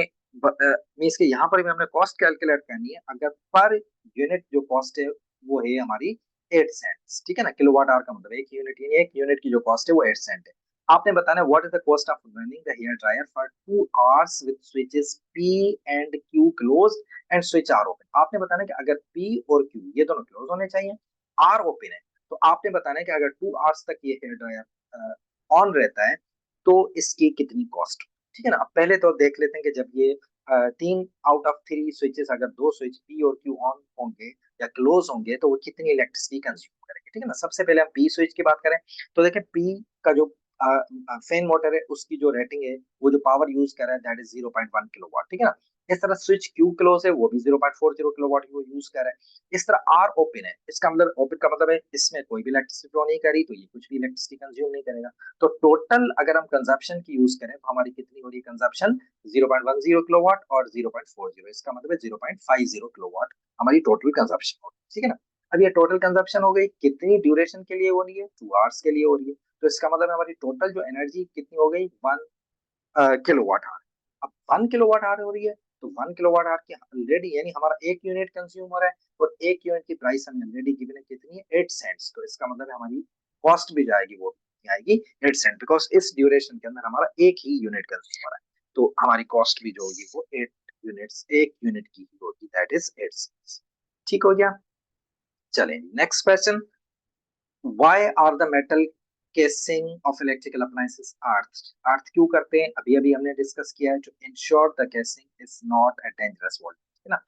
मींस के यहाँ पर भी हमने कॉस्ट कैलकुलेट करनी है। अगर पर यूनिट जो कॉस्ट है वो है हमारी 8 सेंट्स। ठीक है ना, किलोवाट आवर का मतलब एक यूनिट की जो कॉस्ट है वो 8 सेंट है। आपने बताना है what is the cost of running the hair dryer for 2 hours with switches P and Q closed and switch R open. आपने बताना है कि अगर पी और क्यू ये दोनों क्लोज होने चाहिए, आर ओपन है, तो आपने बताना है कि अगर 2 आवर्स तक ये हेयर ड्रायर ऑन रहता है तो इसकी कितनी कॉस्ट। ठीक है ना। अब पहले तो देख लेते हैं कि जब ये 3 आउट ऑफ 3 स्विचेस, अगर दो स्विच पी और क्यू ऑन होंगे या क्लोज होंगे, तो वो कितनी इलेक्ट्रिसिटी कंज्यूम करेंगे। ठीक है ना। सबसे पहले हम पी स्विच की बात करें, तो देखें पी का जो फैन मोटर है उसकी जो रेटिंग है, वो जो पावर यूज कर रहा है दैट इज 0.1 किलोवाट। ठीक है ना। इस तरह स्विच क्यू क्लोज है, वो भी 0.40 किलोवाट वो यूज कर रहा है। इस तरह आर ओपन है, इसका मतलब ओपन का मतलब है इसमें कोई भी इलेक्ट्रिसिटी फ्लो नहीं करी, तो ये कुछ भी इलेक्ट्रिसिटी कंज्यूम नहीं करेगा। तो टोटल अगर हम कंजप्शन की यूज करें तो हमारी कितनी हो रही है कंजप्शन? 0.10 किलोवाट और 0.40, इसका मतलब है 0.50 किलोवाट हमारी टोटल कंजप्शन हो रही है। ठीक है ना। अब ये टोटल कंजप्शन हो गई, कितनी ड्यूरेशन के लिए हो रही है? 2 आवर्स के लिए हो रही है। तो इसका मतलब हमारी टोटल जो एनर्जी कितनी हो गई? 1 किलोवाट आवर। अब 1 किलोवाट आवर हो रही है, तो 1 किलोवाट आवर की ऑलरेडी यानी हमारा एक यूनिट कंज्यूम हो रहा है, और एक यूनिट की प्राइस हमें ऑलरेडी गिवन है कितनी है? 8 सेंट्स। तो इसका मतलब है हमारी कॉस्ट भी जाएगी, वो भी आएगी 8 सेंट, बिकॉज इस ड्यूरेशन के अंदर हमारा एक ही यूनिट कंज्यूम हो रहा है। तो हमारी कॉस्ट भी जो होगी वो 8 यूनिट्स, एक यूनिट की ही होगी, दैट इज 8 सेंट्स। ठीक हो गया। चलें next question. Why are the metal casing of electrical appliances earthed? अर्थ क्यों करते हैं? अभी अभी हमने डिस्कस किया है, to ensure the casing is not a dangerous voltage, है ना।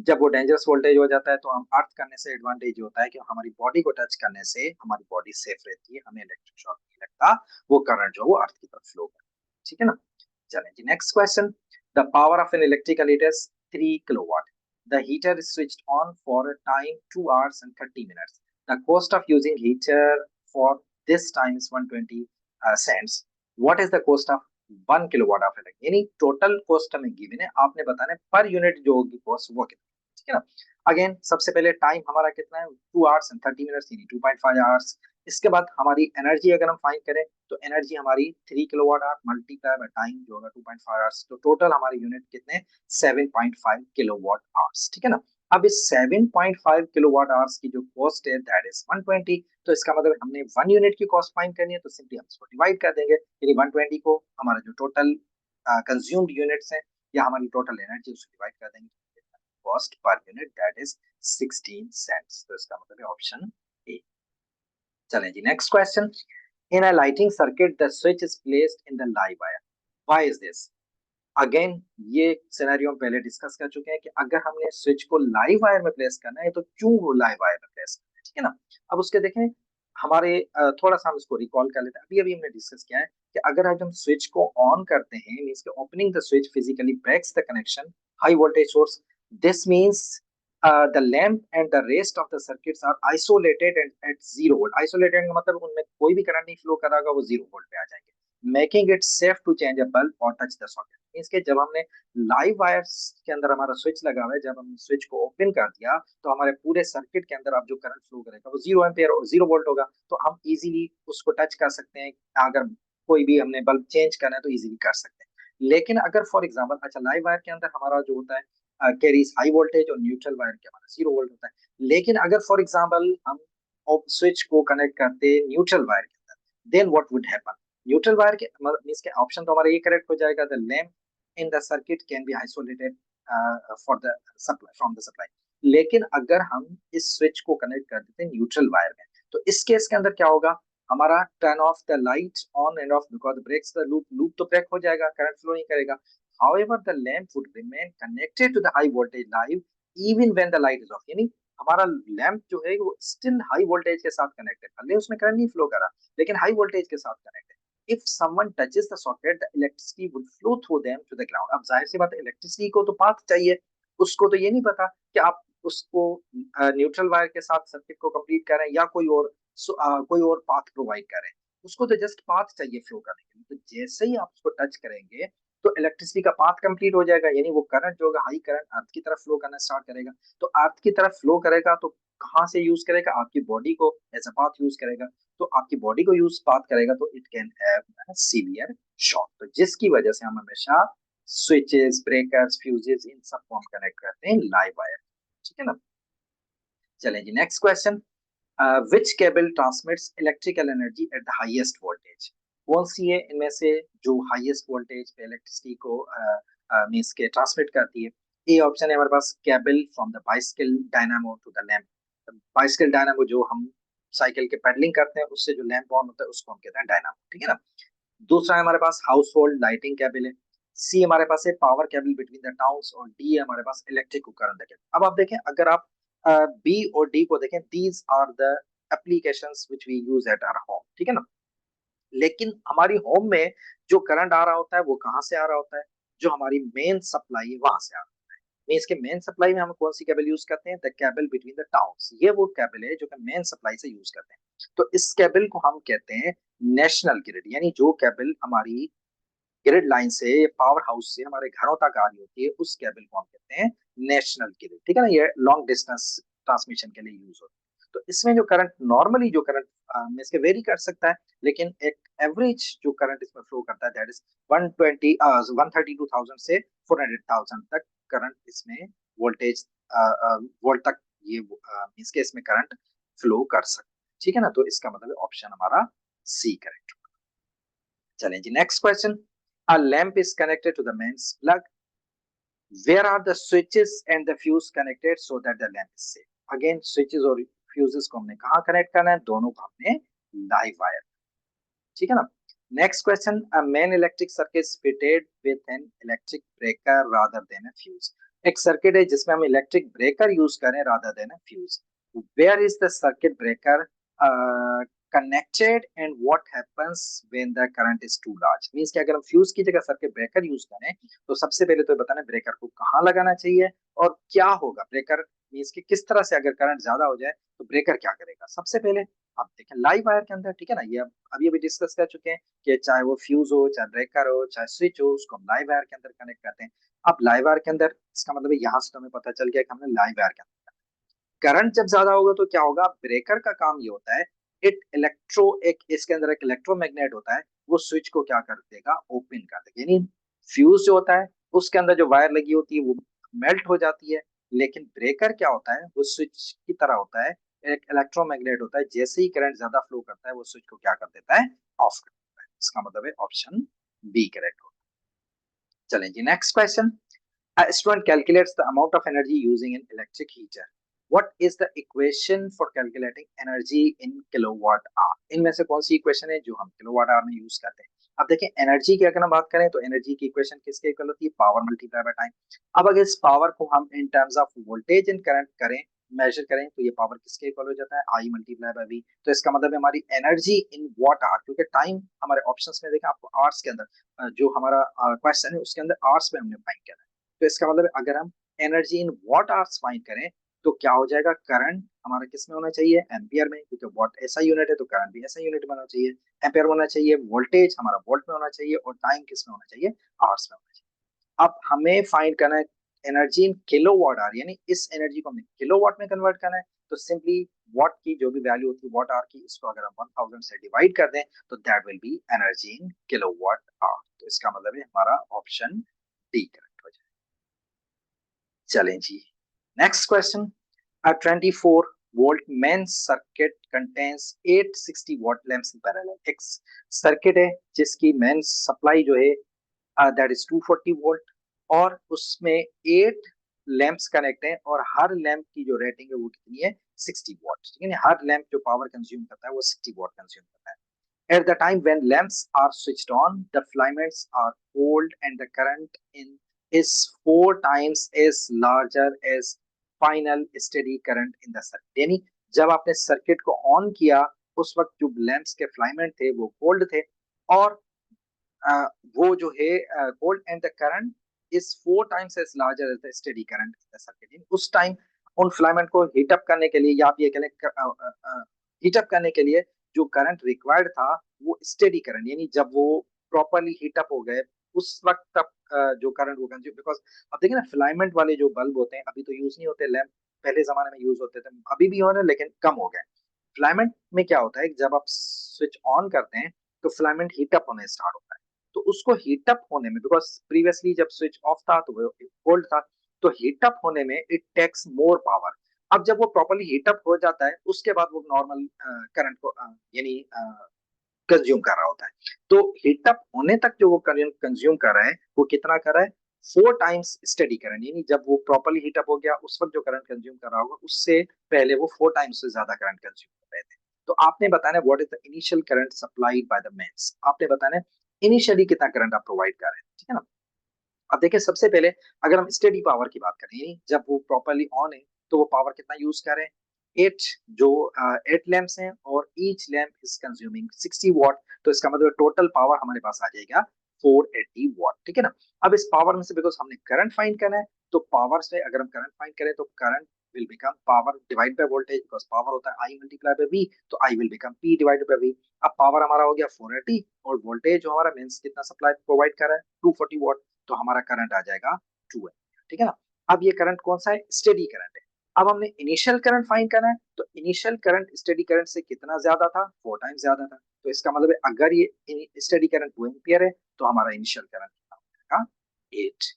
जब वो डेंजरस वोल्टेज हो जाता है तो हम अर्थ करने से एडवांटेज होता है कि हमारी बॉडी को टच करने से हमारी बॉडी सेफ रहती है, हमें इलेक्ट्रिक शॉक नहीं लगता, वो करंट जो वो अर्थ की तरफ फ्लो करता है। ठीक है ना। चलें जी, next question. The power of an electrical heater is 3 kilowatt. The heater is switched on for a time 2 hours and 30 minutes. The cost of using heater for this time is 120 cents. What is the cost of 1 kilowatt of electric? यानी total cost हमें given है, आपने बताना है per unit जो होगी cost वो कितना। ठीक है ना। अगेन सबसे पहले टाइम हमारा कितना है? 2 hours and 30 minutes, यानी 2.5 आवर्स। इसके बाद हमारी एनर्जी अगर हम फाइंड करें, तो एनर्जी हमारी 3 kilowatt hour multiply by time जो होगा 2.5 आवर्स, तो टोटल हमारे यूनिट कितने? 7.5 किलोवाट आवर्स। ठीक है ना। अब इस 7.5 किलोवाट आवर्स की जो कॉस्ट है दैट इज 120। तो इसका मतलब हमने 1 यूनिट की कॉस्ट फाइंड करनी है, तो सिंपली हम इसको डिवाइड कर देंगे, यानी 120 को हमारा जो टोटल कंज्यूम्ड यूनिट्स है या हमारी टोटल एनर्जी उसको डिवाइड कर देंगे, cost per unit that is 16 cents. तो इसका मतलब है ऑप्शन ए। चलें जी, next question. In a lighting circuit the switch is placed in the live wire, why is this? Again ये सिनेरियो हम पहले डिस्कस कर चुके हैं कि अगर हमने स्विच को लाइव वायर में प्लेस करना है तो क्यों वो लाइव वायर में प्लेस करना है। ठीक है ना। अब उसके देखें हमारे थोड़ा सा हम इसको रिकॉल कर लेते हैं। अभी अभी हमने डिस्कस किया है कि अगर आज हम स्विच को ऑन करते हैं, मींस के opening the switch physically breaks the connection high voltage source. This means the lamp and the rest of the circuits are isolated and at 0 volt. Isolated का मतलब उनमें कोई भी करंट नहीं फ्लो कर रहा होगा, वो 0 वोल्ट पे आ जाएंगे। Making it safe to change a bulb और टच द सॉकेट। मींस के जब हमने लाइव वायर्स के अंदर हमारा स्विच लगा हुआ है, जब हमने स्विच को ओपन कर दिया तो हमारे पूरे सर्किट के अंदर अब जो करंट फ्लो करेगा वो 0 एम्पियर और 0 वोल्ट होगा। तो हम इजीली उसको टच कर सकते हैं। अगर कोई भी हमने बल्ब चेंज करना है तो इजीली कर सकते हैं। लेकिन अगर फॉर एग्जाम्पल, अच्छा, लाइव वायर के अंदर हमारा जो होता है कैरीज हाई वोल्टेज, और न्यूट्रल वायर के हमारा 0 वोल्ट होता है। लेकिन अगर फॉर एग्जाम्पल हम स्विच को कनेक्ट करते न्यूट्रल वायर के अंदर, then what would happen? Neutral wire के मींस के ऑप्शन तो हमारा ये करेक्ट हो जाएगा, the lamp in the circuit can be isolated for the supply from the supply. लेकिन अगर हम इस स्विच को कनेक्ट कर देते हैं न्यूट्रल वायर में, तो इस केस के अंदर क्या होगा? हमारा turn off the light on and off because breaks the loop, loop तो ब्रेक हो जाएगा, करंट फ्लो नहीं करेगा। However, the lamp would remain connected to the high voltage line even when the light is off। यानी हमारा lamp जो है वो स्टिल हाई वोल्टेज के साथ कनेक्टेड, भले उसमें करंट नहीं फ्लो कर रहा, लेकिन हाई वोल्टेज के साथ connected. If someone touches the socket, the electricity would flow through them to the ground. अब जाहिर सी बात है, इलेक्ट्रिसिटी को तो पाथ चाहिए, उसको तो ये नहीं पता कि आप उसको न्यूट्रल वायर के साथ सर्किट को कंप्लीट करें या कोई और पाथ प्रोवाइड करें। उसको तो जस्ट पाथ चाहिए फ्लो करने के लिए। तो जैसे ही आप उसको टच करेंगे तो इलेक्ट्रिसिटी का पाथ कंप्लीट हो जाएगा, यानी वो करंट जो होगा हाई करंट अर्थ की तरफ फ्लो करना स्टार्ट करेगा। तो अर्थ की तरफ फ्लो करेगा तो कहाँ से यूज करेगा? आपकी बॉडी को एज अ पाथ यूज करेगा। तो आपकी बॉडी को यूज पाथ करेगा तो it can have severe shock. तो जिसकी वजह से हम हमेशा स्विचेस, ब्रेकर्स, फ्यूजेस, इन सब को हम कनेक्ट करते हैं लाइव वायर। ठीक है ना? चलें जी, next question. Which cable transmits electrical energy at the highest voltage? कौन सी है इनमें से जो हाईएस्ट वोल्टेज पे इलेक्ट्रिसिटी को मींस के ट्रांसमिट करती है? ए ऑप्शन है हमारे पास, cable from the bicycle dynamo to the lamp. Bicycle dynamo जो हम साइकिल के पेडलिंग करते हैं उससे जो लैंप ऑन होता है उसको हम कहते हैं डायनामो। ठीक है ना? दूसरा है हमारे पास हाउस होल्ड लाइटिंग केबल है। सी हमारे पास है power cable between the towns, और डी है हमारे पास electric cooker on the cable. अब आप देखें, अगर आप बी और डी को देखें, these are the applications which we use at our home. ठीक है ना? लेकिन हमारी होम में जो करंट आ रहा होता है वो कहाँ से आ रहा होता है? जो हमारी मेन सप्लाई है वहां से आ रहा होता है। में इसके मेन सप्लाई में हम कौन सी केबल यूज करते हैं? The cable between the towns. ये वो केबल है जो कि मेन सप्लाई से यूज करते हैं। तो इस केबल को हम कहते हैं नेशनल ग्रिड। यानी जो केबल हमारी ग्रिड लाइन से, पावर हाउस से हमारे घरों तक आ रही होती है, उस केबल को हम कहते हैं नेशनल ग्रिड। ठीक है ना? ये लॉन्ग डिस्टेंस ट्रांसमिशन के लिए यूज होती है। तो इसमें जो करंट नॉर्मली जो करंट में इसके वेरी कर सकता है, लेकिन एक एवरेज जो करंट इसमें फ्लो करता है दैट इज 132,000 से 400,000 तक करंट इसमें वोल्टेज वोल्ट तक ये मींस के इसमें करंट फ्लो कर सकता है। ठीक है ना? तो इसका मतलब ऑप्शन हमारा सी करेक्ट। चलें जी, next question. A lamp is connected to the mains plug. Where are the switches and the fuse connected so that the lamp is safe? Again, switches और fuses को हमने कहाँ कनेक्ट करना है? दोनों को हमने लाइव वायर। ठीक है ना? Next question. A main electric circuit is fitted with an electric breaker rather than a fuse. एक सर्किट है जिसमें हम इलेक्ट्रिक ब्रेकर यूज करें rather than a fuse. Where is the circuit breaker connected and what happens when the current is too large? Means कि अगर हम fuse की जगह सर्किट ब्रेकर यूज करें तो सबसे पहले तो बताना ब्रेकर को कहाँ लगाना चाहिए और क्या होगा ब्रेकर मींस कि किस तरह से अगर करंट ज्यादा हो जाए तो ब्रेकर क्या करेगा। सबसे पहले आप देखें लाइव वायर के अंदर, ठीक है ना, ये अभी अभी डिस्कस कर चुके हैं कि चाहे वो फ्यूज हो, चाहे ब्रेकर हो, चाहे स्विच हो, उसको हम लाइव वायर के अंदर कनेक्ट करते हैं। अब लाइव वायर के अंदर इसका मतलब है यहाँ से तो हमें पता चल गया कि हमने लाइव वायर के अंदर करंट जब ज्यादा होगा तो क्या होगा? ब्रेकर का काम ये होता है, एक इसके अंदर एक इलेक्ट्रोमैग्नेट होता है, वो स्विच को क्या कर देगा? ओपन कर देगा। यानी फ्यूज जो होता है उसके अंदर जो वायर लगी होती है वो मेल्ट हो जाती है। लेकिन ब्रेकर क्या होता है? वो स्विच की तरह होता है, एक इलेक्ट्रोमैग्नेट होता है, जैसे ही करंट ज्यादा फ्लो करता है वो स्विच को क्या कर देता है? ऑफ कर देता है। इसका मतलब है ऑप्शन बी करेक्ट होगा। चलें जी, next question. A student calculates the amount of energy using an electric heater. What is the equation for calculating energy in kilowatt hour? इनमें से कौन सी इक्वेशन है जो हम किलोवाट आवर में यूज करते हैं? अब देखें, एनर्जी की अगर हम बात करें तो एनर्जी की इक्वेशन किसके इक्वल होती है? Power multiply by time. अब अगर इस पावर को हम इन terms of voltage and current करें, मेजर करें, तो ये पावर किसके इक्वल हो जाता है? I multiply by V. तो इसका मतलब है हमारी एनर्जी इन वॉट आवर, क्योंकि टाइम हमारे ऑप्शंस में देखें आपको आवर्स के अंदर जो हमारा क्वेश्चन है उसके अंदर आवर्स में हमने फाइंड किया है। तो इसका मतलब अगर हम energy in what hours find करें तो क्या हो जाएगा, करंट हमारा किस में होना चाहिए, एम्पियर में, क्योंकि वॉट ऐसा यूनिट है तो करंट भी ऐसा यूनिट में होना चाहिए, एम्पियर में होना चाहिए। वोल्टेज हमारा वोल्ट में होना चाहिए और टाइम किस में होना चाहिए, आवर्स में होना चाहिए। अब हमें फाइंड करना है एनर्जी इन किलोवाट आवर, यानी इस एनर्जी को हमें किलोवाट में कन्वर्ट करना है। तो सिंपली वॉट की जो भी वैल्यू होती है वॉट आवर की, इसको अगर हम 1000 से डिवाइड कर दें तो that will be energy in kilowatt hour. तो इसका मतलब है हमारा ऑप्शन डी करेक्ट हो जाए। चलें जी, next question. A 24 volt main circuit contains 860 watt lamps in parallel। एक सर्किट है जिसकी मेन सप्लाई जो है दैट इज 240 वोल्ट, और उसमें 8 लैंप्स कनेक्ट हैं और हर लैंप की जो रेटिंग है वो कितनी है, 60 वॉट। ठीक है, हर लैंप जो पावर कंज्यूम करता है वो 60 वॉट कंज्यूम करता है। At the time when lamps are switched on, the filaments are cold and the current in is 4 times as larger as final steady current in the circuit। यानी जब आपने circuit को on किया उस वक्त जो लैंप्स के फिलामेंट थे वो कोल्ड थे, और वो जो है cold, and the current is 4 times as larger as the steady current in the circuit. उस टाइम उन फिलामेंट को हीट अप करने के लिए, या आप ये कह लें हीट अप करने के लिए जो करंट रिक्वायर्ड था वो स्टेडी करंट, यानी जब वो प्रॉपरली हीट अप हो गए उस वक्त तक जो करंट वो कंज्यूम। बिकॉज अब देखिए ना, फिलामेंट वाले जो बल्ब होते हैं अभी तो यूज नहीं होते, लैंप पहले जमाने में यूज होते थे, अभी भी हो रहे हैं लेकिन कम हो गए। फिलामेंट में क्या होता है, जब आप स्विच ऑन करते हैं तो फिलामेंट हीट अप होने स्टार्ट होता है। तो उसको हीट अप होने में, बिकॉज प्रीवियसली जब स्विच ऑफ था तो वो कोल्ड था, तो हीट अप होने में इट टेक्स मोर पावर। अब जब वो प्रॉपरली हीट अप हो जाता है उसके बाद वो नॉर्मल करंट को यानी कंज्यूम कर रहा होता है। तो हीटअप होने तक जो वो कंज्यूम कर रहा है वो कितना कर रहा है, 4 टाइम्स स्टेडी करंट, यानी जब वो प्रॉपरली हीटअप हो गया उस वक्त जो करंट कंज्यूम कर रहा होगा उससे पहले वो 4 टाइम्स से ज्यादा करंट कंज्यूम कर रहे थे। तो आपने बताना है what is the initial current supplied by the mains, आपने बताना है इनिशियली कितना करंट आप प्रोवाइड कर रहे हैं। ठीक है ना, अब देखिए सबसे पहले अगर हम स्टेडी पावर की बात करें, यानी जब वो प्रॉपरली ऑन है तो वो पावर कितना यूज कर रहे हैं, 8 जो 8 लैंप्स हैं और each lamp is consuming 60 what. तो इसका मतलब टोटल पावर हमारे पास आ जाएगा 480 वॉट। ठीक है ना, अब इस पावर में से बिकॉज हमने करंट फाइंड करना है तो पावर से अगर हम करंट फाइंड करें तो current will become power divide by voltage, because power होता है आई मल्टीप्लाई बाय वी, तो I will become P divided by V. अब पावर हमारा हो गया 480 और वोल्टेज जो हमारा मेंस कितना सप्लाई प्रोवाइड कर रहा है 240 वॉट, तो हमारा करंट आ जाएगा 2 एम्पियर। ठीक है ना, अब ये करंट कौन सा है, स्टेडी करंट है। अब हमने इनिशियल करंट फाइंड करना है, तो इनिशियल करंट स्टेडी करंट से कितना ज्यादा था, 4 टाइम्स ज्यादा था। तो इसका मतलब है अगर ये स्टेडी करंट 2 एम्पियर है तो हमारा इनिशियल करंट कितना हो जाएगा, 8।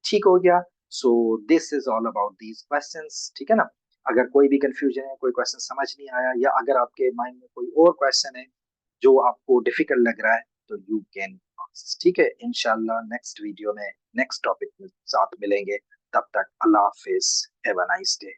ठीक हो गया। So this is all about these questions. ठीक है ना, अगर कोई भी कंफ्यूजन है, कोई क्वेश्चन समझ नहीं आया, या अगर आपके माइंड में कोई और क्वेश्चन है जो आपको डिफिकल्ट लग रहा है तो यू कैन आस्क। ठीक है, इंशाल्लाह नेक्स्ट वीडियो में नेक्स्ट टॉपिक के साथ मिलेंगे। तब तक अल्लाह हाफिज, हैव अ नाइस डे।